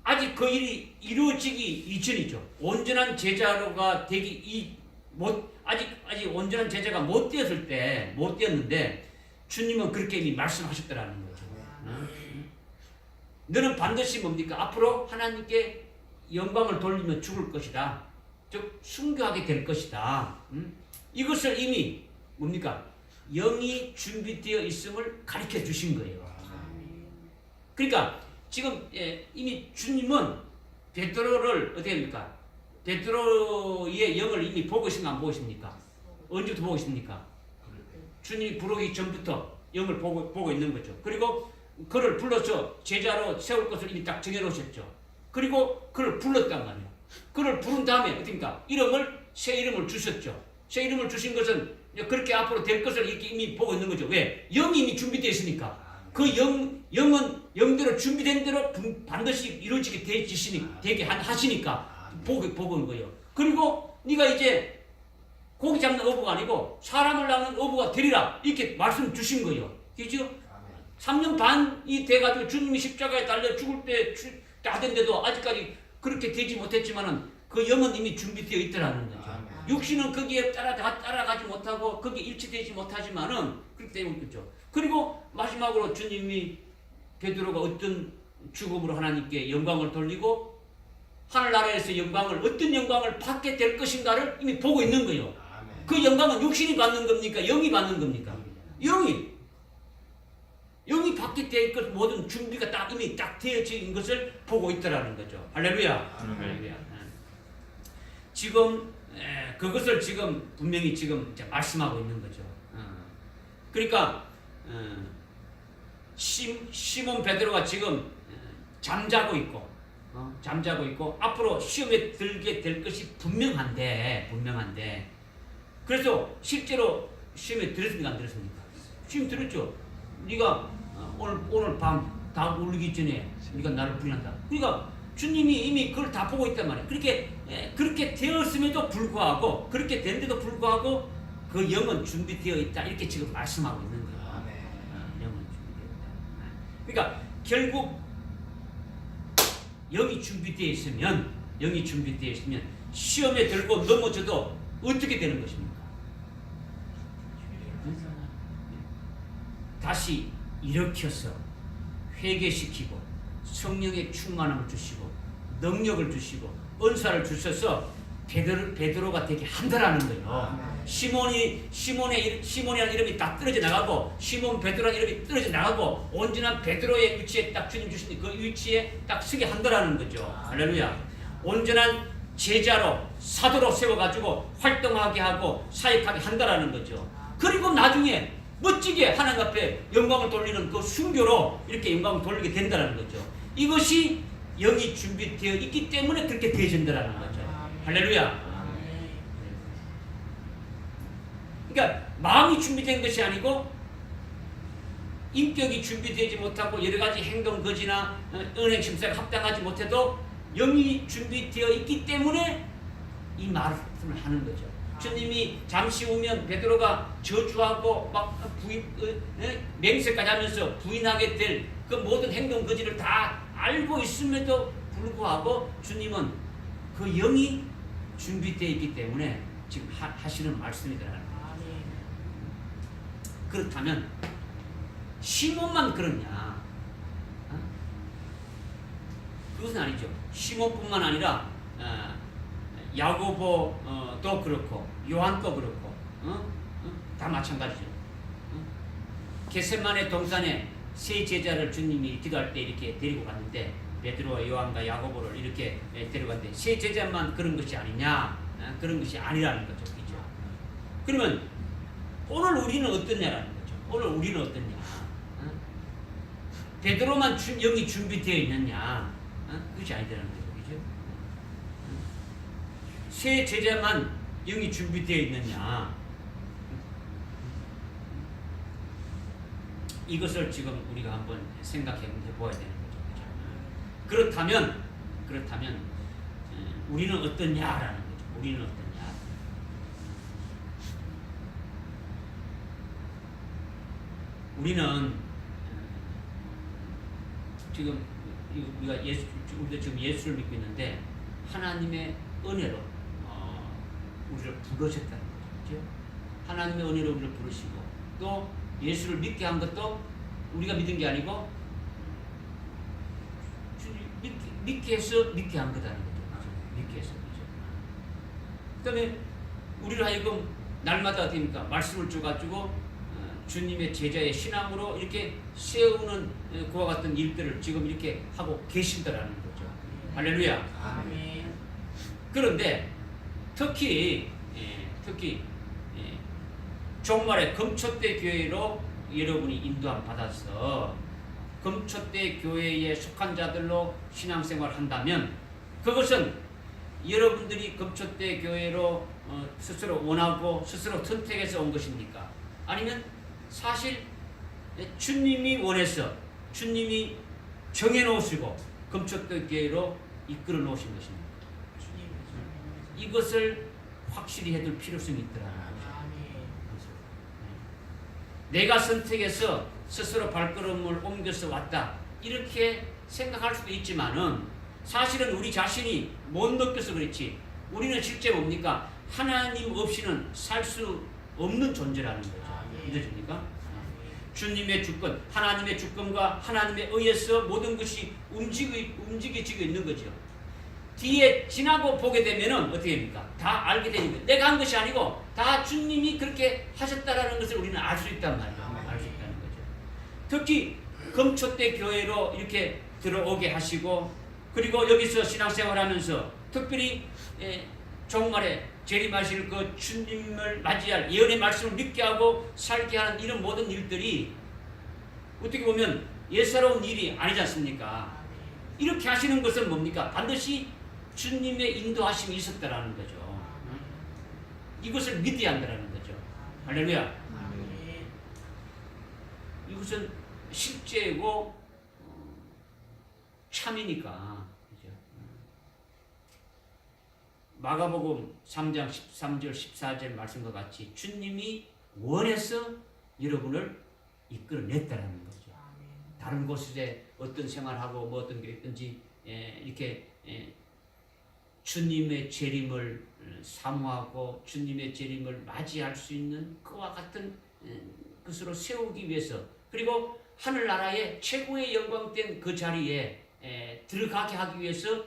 아직 그 일이 이루어지기 이전이죠. 온전한 제자로가 되기 아직 온전한 제자가 못 되었는데 주님은 그렇게 이미 말씀하셨더라는 거죠. 너는 반드시 뭡니까? 앞으로 하나님께 영광을 돌리며 죽을 것이다. 즉 순교하게 될 것이다. 이것을 이미 뭡니까? 영이 준비되어 있음을 가르쳐 주신 거예요. 그러니까 지금 이미 주님은 베드로를 어떻게 합니까? 베드로의 영을 이미 보고 계신가 안 보고 계십니까? 언제부터 보고 계십니까? 주님이 부르기 전부터 영을 보고 있는 거죠. 그리고 그를 불러서 제자로 세울 것을 이미 딱 정해놓으셨죠. 그리고 그를 불렀단 말이에요. 그를 부른 다음에 어떻습니까? 새 이름을 주셨죠. 새 이름을 주신 것은 그렇게 앞으로 될 것을 이렇게 이미 보고 있는 거죠. 왜? 영이 이미 준비되어 있으니까. 그 영은 영대로 준비된 대로 반드시 이루어지게 되게 하시니까 보고 있는 거예요. 그리고 네가 이제 고기 잡는 어부가 아니고 사람을 낚는 어부가 되리라. 이렇게 말씀 주신 거예요. 그죠? 3년 반이 돼가지고 주님이 십자가에 달려 죽을 때 하던데도 아직까지 그렇게 되지 못했지만은 그 영은 이미 준비되어 있더라는 거죠. 육신은 거기에 따라가지 못하고 거기에 일치되지 못하지만은 그렇기 때문에 그렇죠. 그리고 마지막으로 주님이 베드로가 어떤 죽음으로 하나님께 영광을 돌리고 하늘나라에서 어떤 영광을 받게 될 것인가를 이미 보고 있는 거예요. 그 영광은 육신이 받는 겁니까? 영이 받는 겁니까? 영이 받게 될 것 모든 준비가 이미 되어진 것을 보고 있더라는 거죠. 할렐루야. 할렐루야. 지금 그것을 지금 분명히 지금 말씀하고 있는 거죠. 그러니까 시몬 베드로가 지금 잠자고 있고 앞으로 시험에 들게 될 것이 분명한데 그래서 실제로 시험에 들었습니까? 안 들었습니까? 시험 들었죠. 네가 오늘 밤 다 울기 전에 네가 나를 부인한다. 그러니까 주님이 이미 그걸 다 보고 있단 말이에요. 그렇게 되었음에도 불구하고 그렇게 된데도 불구하고 그 영은 준비되어 있다. 이렇게 지금 말씀하고 있는 거예요. 영은 준비되어 있다. 그러니까 결국 영이 준비되어 있으면 시험에 들고 넘어져도 어떻게 되는 것입니까? 다시 일으켜서 회개시키고 성령의 충만함을 주시고 능력을 주시고 은사를 주셔서 베드로가 되게 한다라는 거예요. 시몬이라는 이름이 딱 떨어져 나가고 시몬 베드로라는 이름이 떨어져 나가고 온전한 베드로의 위치에 딱 주님 주신 그 위치에 딱 서게 한다라는 거죠. 할렐루야. 온전한 제자로 사도로 세워가지고 활동하게 하고 사역하게 한다라는 거죠. 그리고 나중에 멋지게 하나님 앞에 영광을 돌리는 그 순교로 이렇게 영광을 돌리게 된다는 거죠. 이것이 영이 준비되어 있기 때문에 그렇게 되어진다는 거죠. 할렐루야. 그러니까 마음이 준비된 것이 아니고 인격이 준비되지 못하고 여러 가지 행동 거지나 은행 심사에 합당하지 못해도 영이 준비되어 있기 때문에 이 말을 하는 거죠. 주님이 잠시 후면 베드로가 저주하고 막 맹세까지 하면서 부인하게 될 그 모든 행동 거지를 다 알고 있음에도 불구하고 주님은 그 영이 준비되어 있기 때문에 지금 하시는 말씀이더라는 거예요. 그렇다면 시몬만 그렇냐? 그것은 아니죠. 시몬뿐만 아니라 야고보도 그렇고 요한도 그렇고 다 마찬가지죠. 겟세마네 동산에 세 제자를 주님이 기도할 때 이렇게 데리고 갔는데 베드로와 요한과 야고보를 이렇게 데려갔는데 세 제자만 그런 것이 아니냐? 그런 것이 아니라는 거죠. 그죠? 그러면 오늘 우리는 어떠냐라는 거죠. 오늘 우리는 어떠냐? 베드로만 영이 준비되어 있느냐? 그것이 아니라는 거죠. 그죠? 세 제자만 영이 준비되어 있느냐? 이것을 지금 우리가 한번 생각해 보아야 되는 거죠. 그렇다면 우리는 어떠냐라는 거죠. 우리는 어떠냐? 우리는 지금 우리가 지금 예수를 믿고 있는데 하나님의 은혜로 우리를 부르셨다는 거죠. 하나님의 은혜로 우리를 부르시고 또 예수를 믿게 한 것도 우리가 믿은 게 아니고 믿게 해서 믿게 한 거다는 거죠. 믿게 해서 그죠. 그다음에 우리를 하여금 날마다 어떻습니까? 말씀을 줘가지고 주님의 제자의 신앙으로 이렇게 세우는 그와 같은 일들을 지금 이렇게 하고 계신다라는 거죠. 할렐루야. 아멘. 그런데 특히 종말에 금초대 교회로 여러분이 인도함 받아서 금초대 교회에 속한 자들로 신앙생활을 한다면 그것은 여러분들이 금초대 교회로 스스로 원하고 스스로 선택해서 온 것입니까? 아니면 사실 주님이 원해서 주님이 정해놓으시고 금초대 교회로 이끌어 놓으신 것입니다. 이것을 확실히 해둘 필요성이 있더라. 내가 선택해서 스스로 발걸음을 옮겨서 왔다 이렇게 생각할 수도 있지만은 사실은 우리 자신이 못 느껴서 그렇지 우리는 실제 뭡니까? 하나님 없이는 살 수 없는 존재라는 거죠. 믿어집니까? 주님의 주권, 하나님의 주권과 하나님에 의해서 모든 것이 움직여지고 있는 거죠. 뒤에 지나고 보게 되면은 어떻게 됩니까? 다 알게 되니까 내가 한 것이 아니고 다 주님이 그렇게 하셨다라는 것을 우리는 알 수 있단 말이에요. 알 수 있다는 거죠. 특히 금초대 교회로 이렇게 들어오게 하시고 그리고 여기서 신앙생활하면서 특별히 종말에 재림하실 그 주님을 맞이할 예언의 말씀을 믿게 하고 살게 하는 이런 모든 일들이 어떻게 보면 예사로운 일이 아니지 않습니까? 이렇게 하시는 것은 뭡니까? 반드시 주님의 인도하심이 있었다라는 거죠. 이것을 믿어야 한다는 거죠. 할렐루야. 이것은 실제고 참이니까. 그죠? 마가복음 3장 13절 14절 말씀과 같이 주님이 원해서 여러분을 이끌어냈다는 거죠. 다른 곳에 어떤 생활하고 뭐 어떤 게 있든지 이렇게 주님의 재림을 사모하고 주님의 재림을 맞이할 수 있는 그와 같은 것으로 세우기 위해서, 그리고 하늘나라의 최고의 영광된 그 자리에 들어가게 하기 위해서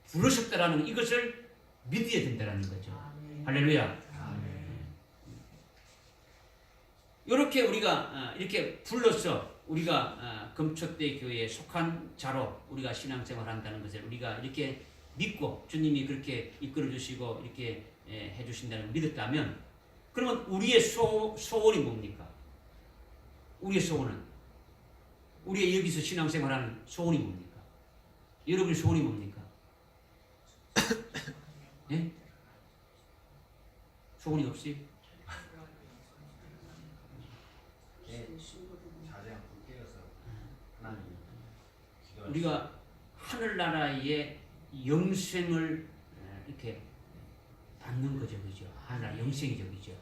부르셨다라는 이것을 믿어야 된다는 거죠. 할렐루야. 이렇게 우리가 이렇게 불러서 우리가 금초대 교회에 속한 자로 우리가 신앙생활 한다는 것을 우리가 이렇게 믿고 주님이 그렇게 이끌어 주시고 이렇게 해 주신다는 걸 믿었다면, 그러면 우리의 소원이 뭡니까? 우리의 소원은, 우리의 여기서 신앙생활하는 소원이 뭡니까? 여러분의 소원이 뭡니까? 예? 소원이 없이? 우리가 하늘나라의 영생을 이렇게 받는 거죠, 그죠? 하늘나라 영생이죠, 그죠?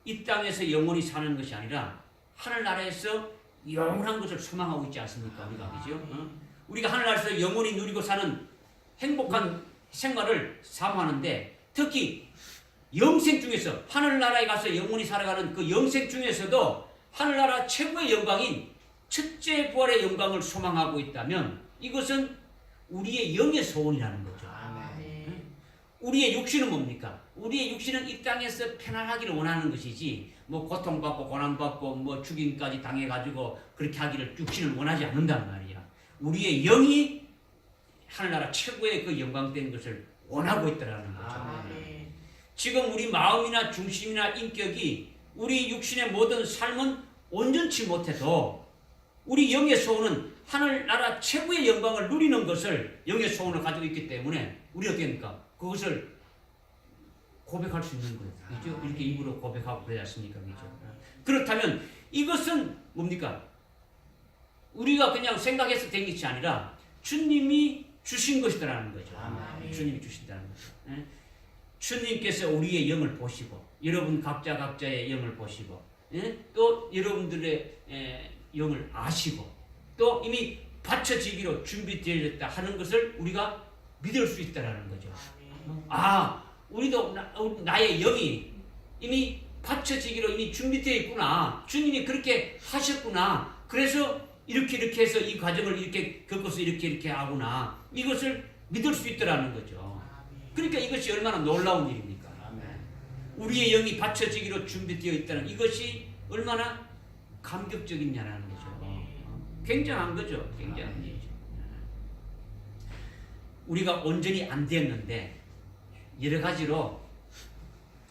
이 땅에서 영원히 사는 것이 아니라 하늘나라에서 영원한 것을 소망하고 있지 않습니까, 우리가, 그죠? 우리가 하늘나라에서 영원히 누리고 사는 행복한 생활을 사모하는데, 특히 영생 중에서 하늘나라에 가서 영원히 살아가는 그 영생 중에서도 하늘나라 최고의 영광인 첫째 부활의 영광을 소망하고 있다면, 이것은 우리의 영의 소원이라는 거죠. 우리의 육신은 뭡니까? 우리의 육신은 이 땅에서 편안하기를 원하는 것이지, 뭐 고통받고 고난받고 뭐 죽임까지 당해가지고 그렇게 하기를 육신은 원하지 않는단 말이야. 우리의 영이 하늘나라 최고의 그 영광된 것을 원하고 있다는 거죠. 지금 우리 마음이나 중심이나 인격이 우리 육신의 모든 삶은 온전치 못해도 우리 영의 소원은 하늘나라 최고의 영광을 누리는 것을, 영의 소원을 가지고 있기 때문에 우리 어떻게 합니까? 그것을 고백할 수 있는 거예요. 그죠? 이렇게 입으로 고백하고 그러지 않습니까? 그죠? 그렇다면 이것은 뭡니까? 우리가 그냥 생각해서 된 것이 아니라 주님이 주신 것이라는 거죠. 주님이 주신다는 거죠. 주님께서 우리의 영을 보시고, 여러분 각자의 영을 보시고, 또 여러분들의 영을 아시고, 또 이미 받쳐지기로 준비되어졌다 하는 것을 우리가 믿을 수 있다는 거죠. 우리도 나의 영이 이미 받쳐지기로 이미 준비되어 있구나. 주님이 그렇게 하셨구나. 그래서 이렇게 해서 이 과정을 이렇게 겪어서 이렇게 하구나. 이것을 믿을 수 있다는 거죠. 그러니까 이것이 얼마나 놀라운 일입니까? 우리의 영이 받쳐지기로 준비되어 있다는 이것이 얼마나 감격적이냐라는 거죠. 굉장한 거죠. 굉장한 일이죠. 우리가 온전히 안 됐는데 여러 가지로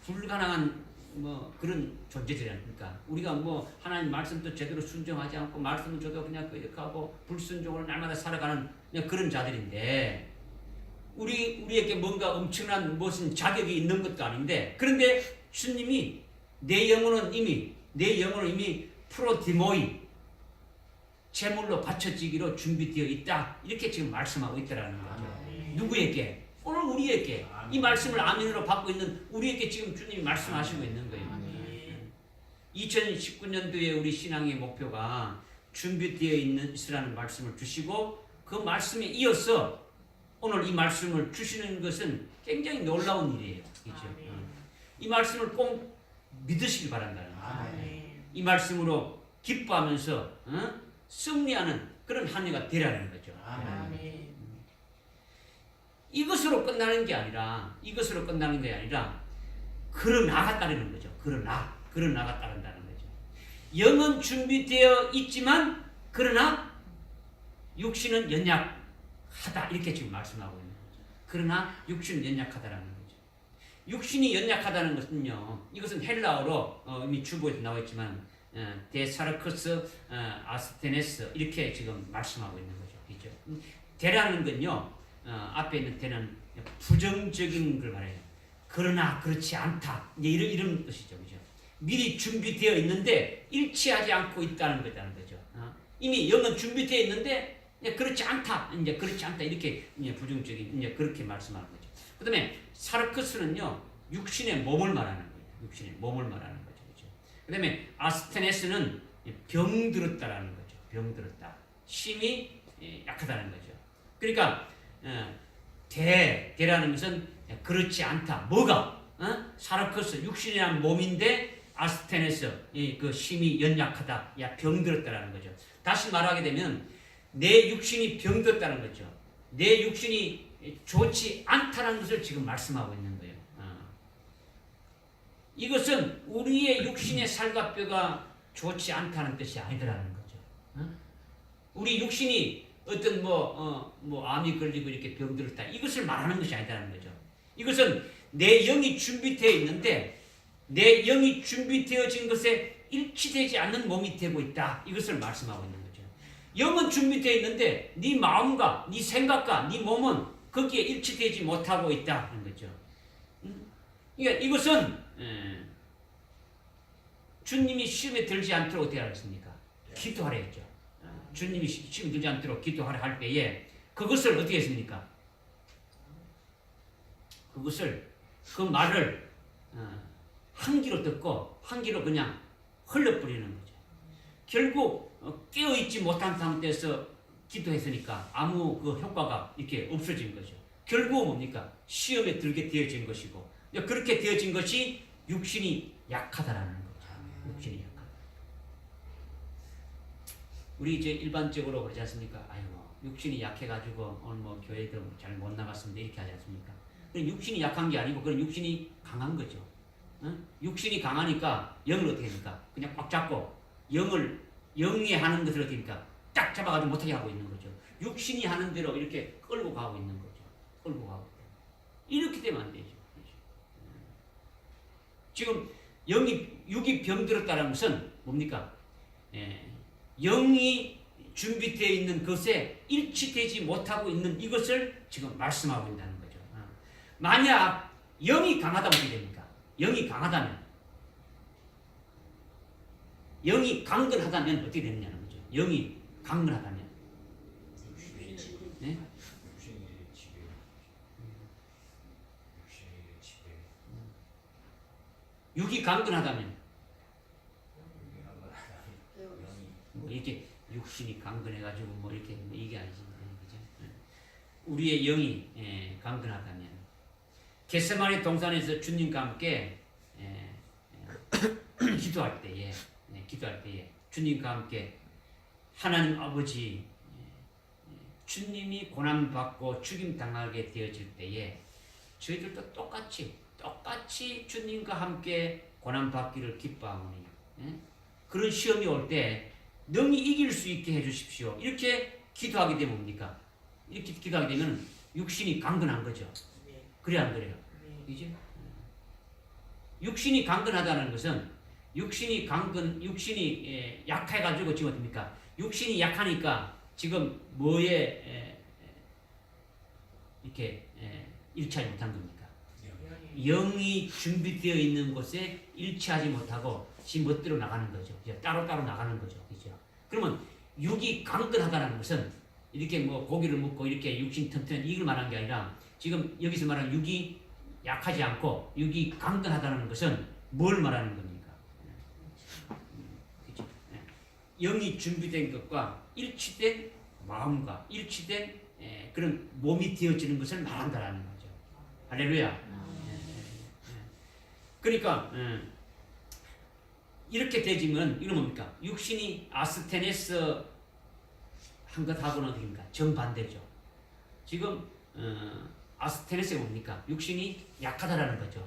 불가능한 뭐 그런 존재들이 아닙니까? 우리가 뭐 하나님 말씀도 제대로 순종하지 않고 말씀을 줘도 그냥 이렇게 하고 불순종으로 날마다 살아가는 그냥 그런 자들인데, 우리에게 뭔가 엄청난 무슨 자격이 있는 것도 아닌데, 그런데 주님이 내 영혼은 이미 프로디모이 제물로 바쳐지기로 준비되어 있다, 이렇게 지금 말씀하고 있다라는 거죠. 누구에게? 오늘 우리에게. 이 말씀을 아멘으로 받고 있는 우리에게 지금 주님이 말씀하시고 있는 거예요. 2019년도에 우리 신앙의 목표가 준비되어 있으라는 말씀을 주시고, 그 말씀에 이어서 오늘 이 말씀을 주시는 것은 굉장히 놀라운 일이에요. 그렇죠? 이 말씀을 꼭 믿으시기 바란다는 거예요. 이 말씀으로 기뻐하면서 승리하는 그런 한 해가 되라는 거죠. 이것으로 끝나는 게 아니라 그러나갔다는 거죠. 그러나갔다는 거죠. 영은 준비되어 있지만 그러나 육신은 연약하다, 이렇게 지금 말씀하고 있는 거죠. 그러나 육신은 연약하다라는 거죠. 육신이 연약하다는 것은요, 이것은 헬라어로 이미 주보에도 나와 있지만 데사르크스 아스테네스 이렇게 지금 말씀하고 있는 거죠. 그죠? 데라는 건요, 앞에 있는 데는 부정적인 걸 말해요. 그러나 그렇지 않다, 이제 이런 뜻이죠. 그죠? 미리 준비되어 있는데 일치하지 않고 있다는 거죠. 이미 영은 준비되어 있는데 그렇지 않다, 이렇게 부정적인 그렇게 말씀하는 거죠. 그다음에 사르크스는요, 육신의 몸을 말하는 거예요. 육신의 몸을 말하는 거죠. 그죠? 그다음에 아스테네스는 병들었다라는 거죠. 병들었다, 심히 약하다는 거죠. 그러니까 대라는 것은 그렇지 않다. 뭐가? 사르커스 육신이란 몸인데 아스테네스 그 힘이 연약하다. 야 병들었다라는 거죠. 다시 말하게 되면 내 육신이 병들었다는 거죠. 내 육신이 좋지 않다는 것을 지금 말씀하고 있는 거예요. 이것은 우리의 육신의 살과 뼈가 좋지 않다는 뜻이 아니더라는 거죠. 우리 육신이 어떤 암이 걸리고 이렇게 병들었다. 이것을 말하는 것이 아니다는 거죠. 이것은 내 영이 준비되어 있는데 내 영이 준비되어진 것에 일치되지 않는 몸이 되고 있다. 이것을 말씀하고 있는 거죠. 영은 준비되어 있는데 네 마음과 네 생각과 네 몸은 거기에 일치되지 못하고 있다는 거죠. 그러니까 이것은 주님이 시험에 들지 않도록 어떻게 하겠습니까? 기도하라 했죠. 주님이 시험에 들지 않도록 기도하라 할 때에 그것을 어떻게 했습니까? 그 말을 한 귀로 듣고 한 귀로 그냥 흘려버리는 거죠. 결국 깨어있지 못한 상태에서 기도했으니까 아무 그 효과가 이렇게 없어진 거죠. 결국은 뭡니까? 시험에 들게 되어진 것이고 그렇게 되어진 것이 육신이 약하다라는 거죠. 육신이 약하다. 우리 이제 일반적으로 그러지 않습니까? 아이고 육신이 약해가지고 오늘 교회도 잘 못 나갔습니다 이렇게 하지 않습니까? 육신이 약한 게 아니고 그런 육신이 강한 거죠. 육신이 강하니까 영을 어떻게 합니까? 그냥 꽉 잡고 영이 하는 것을 어떻게 합니까? 딱 잡아가지고 못하게 하고 있는 거죠. 육신이 하는 대로 이렇게 끌고 가고 있는 거죠. 끌고 가고 이렇게 되면 안 되죠. 지금 육이 병들었다는 것은 뭡니까? 영이 준비되어 있는 것에 일치되지 못하고 있는 이것을 지금 말씀하고 있다는 거죠. 만약 영이 강하다면 어떻게 됩니까? 영이 강하다면 영이 강건하다면 어떻게 되느냐는 거죠. 영이 강건하다면 네? 육이 강건하다면 이렇게 육신이 강건해가지고 이렇게 이게 아니지. 그죠? 우리의 영이 강건하다면 겟세마네 동산에서 주님과 함께 기도할 때에 주님과 함께 하나님 아버지 주님이 고난받고 죽임당하게 되어질 때에 저희들도 똑같이 주님과 함께 고난받기를 기뻐하오니 그런 시험이 올 때 능히 이길 수 있게 해주십시오. 이렇게 기도하게 되면 뭡니까? 이렇게 기도하게 되면 육신이 강건한 거죠. 그래 안 그래요? 이제 육신이 강건하다는 것은 육신이 약해가지고 지금 어떻습니까? 육신이 약하니까 지금 뭐에 이렇게 일치하지 못한 겁니까? 영이 준비되어 있는 곳에 일치하지 못하고 지 멋대로 나가는 거죠. 따로따로 나가는 거죠. 그죠? 그러면 육이 강건하다는 것은 이렇게 고기를 먹고 이렇게 육신 튼튼한 이걸 말한 게 아니라 지금 여기서 말하는 육이 약하지 않고 육이 강건하다는 것은 뭘 말하는 겁니까? 그렇죠? 영이 준비된 것과 일치된 마음과 일치된 그런 몸이 되어지는 것을 말한다라는 거죠. 할렐루야. 그러니까 이렇게 되지면 이건 뭡니까? 육신이 아스테네스 한 것하고는 어떻습니까? 정반대죠. 지금 아스테네스가 뭡니까? 육신이 약하다라는 거죠.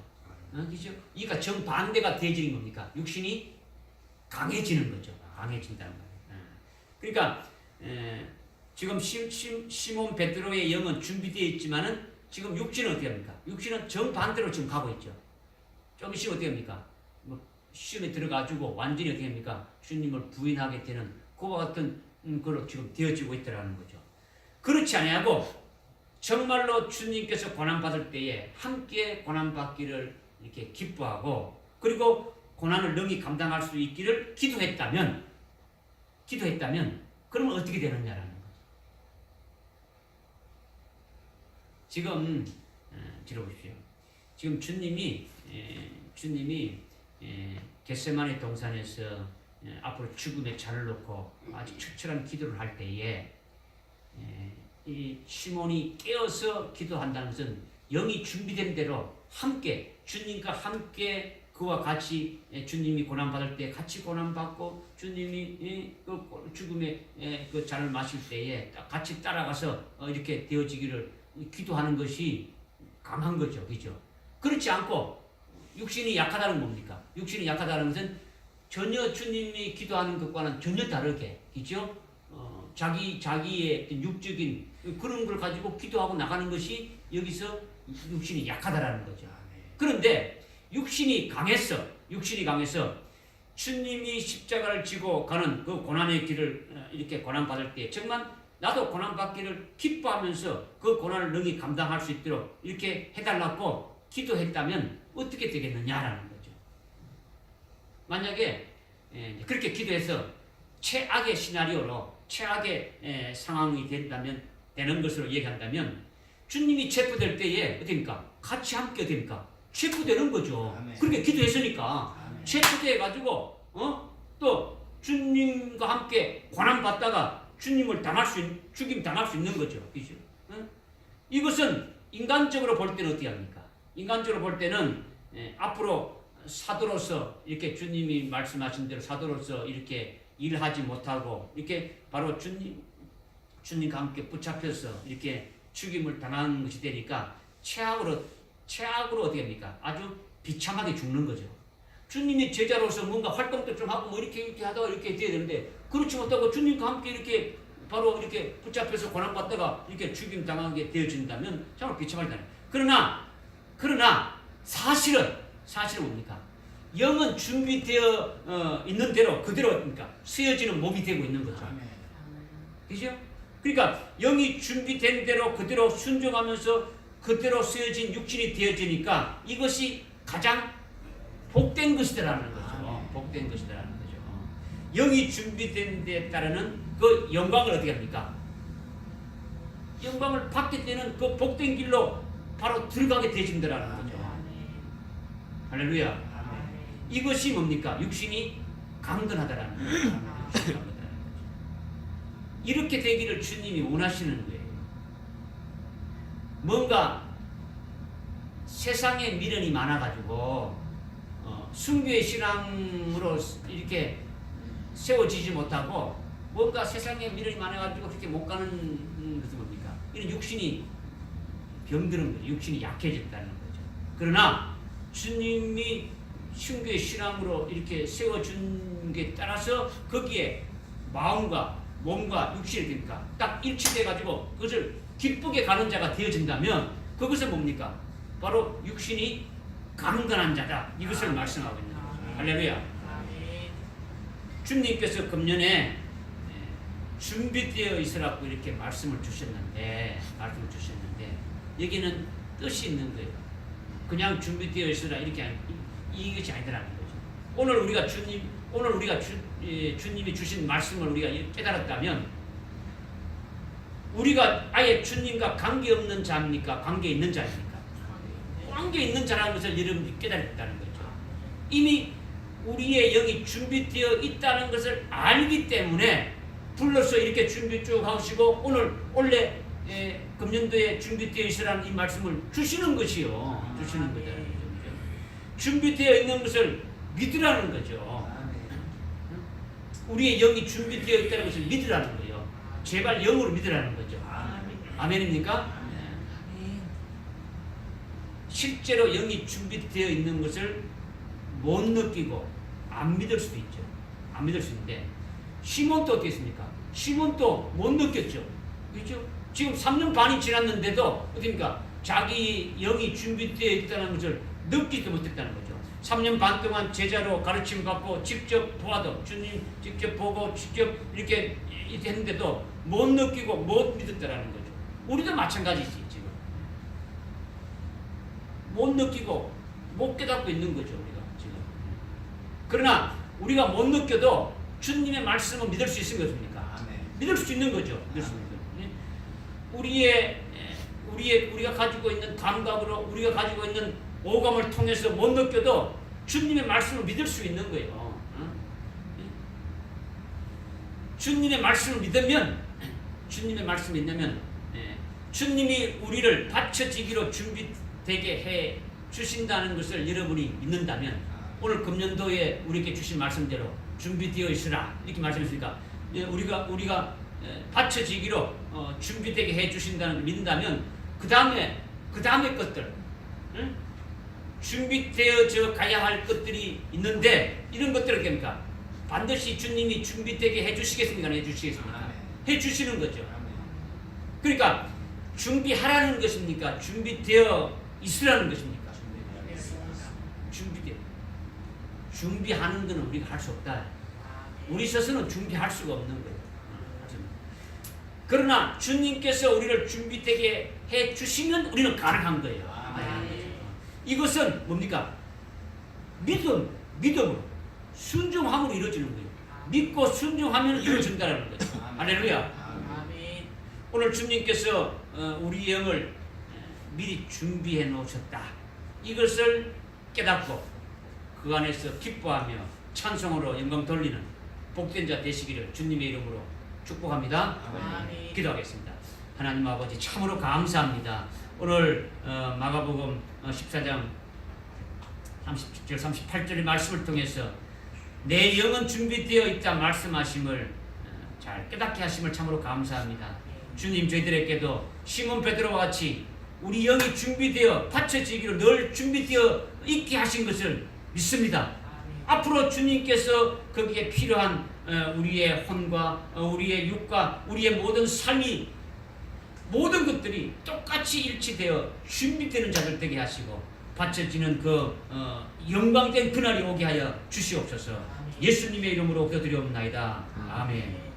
그죠? 그러니까 정반대가 되어지는 겁니까? 육신이 강해지는 거죠. 강해진다는 거예요. 그러니까 지금 시몬 베드로의 영은 준비되어 있지만은 지금 육신은 어떻게 합니까? 육신은 정반대로 지금 가고 있죠. 좀 있으면 어떻게 합니까? 시험에 들어가지고 완전히 어떻게 합니까? 주님을 부인하게 되는 그와 같은 그로 지금 되어지고 있다는 거죠. 그렇지 아니하고 정말로 주님께서 고난받을 때에 함께 고난받기를 이렇게 기뻐하고 그리고 고난을 능히 감당할 수 있기를 기도했다면 그러면 어떻게 되느냐라는 거죠. 지금 들어보십시오. 지금 주님이 겟세마네 동산에서 앞으로 죽음의 잔을 놓고 아주 처절한 기도를 할 때에 이 시몬이 깨어서 기도한다는 것은 영이 준비된 대로 함께 주님과 함께 그와 같이 주님이 고난받을 때 같이 고난받고 주님이 그 죽음의 그 잔을 마실 때에 같이 따라가서 이렇게 되어지기를 기도하는 것이 강한 거죠. 그죠? 그렇지 않고 육신이 약하다는 뭡니까? 육신이 약하다는 것은 전혀 주님이 기도하는 것과는 전혀 다르게, 그죠? 자기의 육적인 그런 걸 가지고 기도하고 나가는 것이 여기서 육신이 약하다라는 거죠. 그런데 육신이 강해서 주님이 십자가를 지고 가는 그 고난의 길을 이렇게 고난받을 때 정말 나도 고난받기를 기뻐하면서 그 고난을 능히 감당할 수 있도록 이렇게 해달라고 기도했다면 어떻게 되겠느냐라는 거죠. 만약에 그렇게 기도해서 최악의 시나리오로 최악의 상황이 되는 것으로 얘기한다면 주님이 체포될 때에 어떻습니까? 같이 함께 어떻습니까? 체포되는 거죠. 아멘. 그렇게 기도했으니까 아멘. 체포돼 가지고 또 주님과 함께 고난받다가 죽임 당할 수 있는 거죠. 그죠? 이것은 인간적으로 볼 때는 어떻게 합니까? 인간적으로 볼 때는 앞으로 사도로서 이렇게 주님이 말씀하신 대로 사도로서 이렇게 일하지 못하고 이렇게 바로 주님과 함께 붙잡혀서 이렇게 죽임을 당하는 것이 되니까 최악으로 어떻게 합니까? 아주 비참하게 죽는 거죠. 주님이 제자로서 뭔가 활동도 좀 하고 뭐 이렇게 하다가 이렇게 돼야 되는데 그렇지 못하고 주님과 함께 이렇게 바로 이렇게 붙잡혀서 고난받다가 이렇게 죽임 당하게 되어진다면 정말 비참하잖아요. 그러나 사실은 뭡니까? 영은 준비되어 있는 대로 그대로 그러니까 쓰여지는 몸이 되고 있는 거죠. 그죠? 그러니까 영이 준비된 대로 그대로 순종하면서 그대로 쓰여진 육신이 되어지니까 이것이 가장 복된 것이라는 거죠. 복된 것이라는 거죠. 영이 준비된 데에 따르는 그 영광을 어떻게 합니까? 영광을 받게 되는 그 복된 길로 바로 들어가게 되진다라는 거죠. 할렐루야. 이것이 뭡니까? 육신이 강건하다라는 거죠. 이렇게 되기를 주님이 원하시는 거예요. 뭔가 세상에 미련이 많아가지고 순교의 신앙으로 이렇게 세워지지 못하고 뭔가 세상에 미련이 많아가지고 그렇게 못 가는 것은 뭡니까? 이런 육신이 병드는 거예요. 육신이 약해졌다는 거죠. 그러나 주님이 순교의 신앙으로 이렇게 세워준 게 따라서 거기에 마음과 몸과 육신이 됩니까? 딱 일치돼가지고 그것을 기쁘게 가는 자가 되어진다면 그것은 뭡니까? 바로 육신이 강건한 자다. 이것을 말씀하고 있는 거죠. 할렐루야. 주님께서 금년에 준비되어 있으라고 이렇게 말씀을 주셨는데 여기는 뜻이 있는 거예요. 그냥 준비되어 있으라 이것이 아니더라는 거죠. 오늘 우리가 주님이 주신 말씀을 우리가 깨달았다면 우리가 아예 주님과 관계없는 자입니까? 관계 있는 자입니까? 관계 있는 자라는 것을 여러분들이 깨달았다는 거죠. 이미 우리의 영이 준비되어 있다는 것을 알기 때문에 불러서 이렇게 준비 쭉 하시고 원래 금년도에 준비되어 있으라는 이 말씀을 주시는 것이요. 주시는 거잖아요. 준비되어 있는 것을 믿으라는 거죠. 우리의 영이 준비되어 있다는 것을 믿으라는 거예요. 제발 영으로 믿으라는 거죠. 아멘입니까? 실제로 영이 준비되어 있는 것을 못 느끼고 안 믿을 수도 있죠. 안 믿을 수 있는데 시몬도 어떻게 했습니까? 시몬도 못 느꼈죠. 그렇죠? 지금 3년 반이 지났는데도 어떻습니까? 자기 영이 준비되어 있다는 것을 느끼지도 못했다는 거죠. 3년 반 동안 제자로 가르침 받고 직접 보아도 주님 직접 보고 직접 이렇게 했는데도 못 느끼고 못 믿었다라는 거죠. 우리도 마찬가지지 지금. 못 느끼고 못 깨닫고 있는 거죠 우리가 지금. 그러나 우리가 못 느껴도 주님의 말씀은 믿을 수 있는 것입니까? 믿을 수 있는 거죠. 믿을 수 있는 거죠. 우리가 가지고 있는 감각으로 우리가 가지고 있는 오감을 통해서 못 느껴도 주님의 말씀을 믿을 수 있는 거예요. 주님의 말씀을 믿으면 주님이 우리를 받쳐지기로 준비되게 해 주신다는 것을 여러분이 믿는다면 오늘 금년도에 우리에게 주신 말씀대로 준비되어 있으라 이렇게 말씀했으니까 우리가 받쳐지기로 준비되게 해 주신다는 걸 믿는다면 그 다음에 것들 응? 준비되어져 가야 할 것들이 있는데 이런 것들을 뭡니까? 반드시 주님이 준비되게 해 주시겠습니까? 해 주시겠습니까? 해 주시는 거죠. 그러니까 준비하라는 것입니까? 준비되어 있으라는 것입니까? 준비하는 것은 우리가 할 수 없다. 우리 스스로는 준비할 수가 없는 거예요. 그러나 주님께서 우리를 준비되게 해 주시면 우리는 가능한 거예요. 이것은 뭡니까? 믿음으로 순종함으로 이루어지는 거예요. 믿고 순종하면 이루어진다는 거예요. 할렐루야. 오늘 주님께서 우리 영을 미리 준비해 놓으셨다. 이것을 깨닫고 그 안에서 기뻐하며 찬송으로 영광 돌리는 복된 자 되시기를 주님의 이름으로 축복합니다. 아멘. 기도하겠습니다. 하나님 아버지 참으로 감사합니다. 오늘 마가복음 14장 37절 38절의 말씀을 통해서 내 영은 준비되어 있다 말씀하심을 잘 깨닫게 하심을 참으로 감사합니다. 주님 저희들에게도 시몬 베드로와 같이 우리 영이 준비되어 받쳐지기로 늘 준비되어 있게 하신 것을 믿습니다. 앞으로 주님께서 거기에 필요한 우리의 혼과 우리의 육과 우리의 모든 삶이 모든 것들이 똑같이 일치되어 준비되는 자들 되게 하시고 받쳐지는 그 영광된 그날이 오게 하여 주시옵소서. 예수님의 이름으로 기도드리옵나이다. 아멘.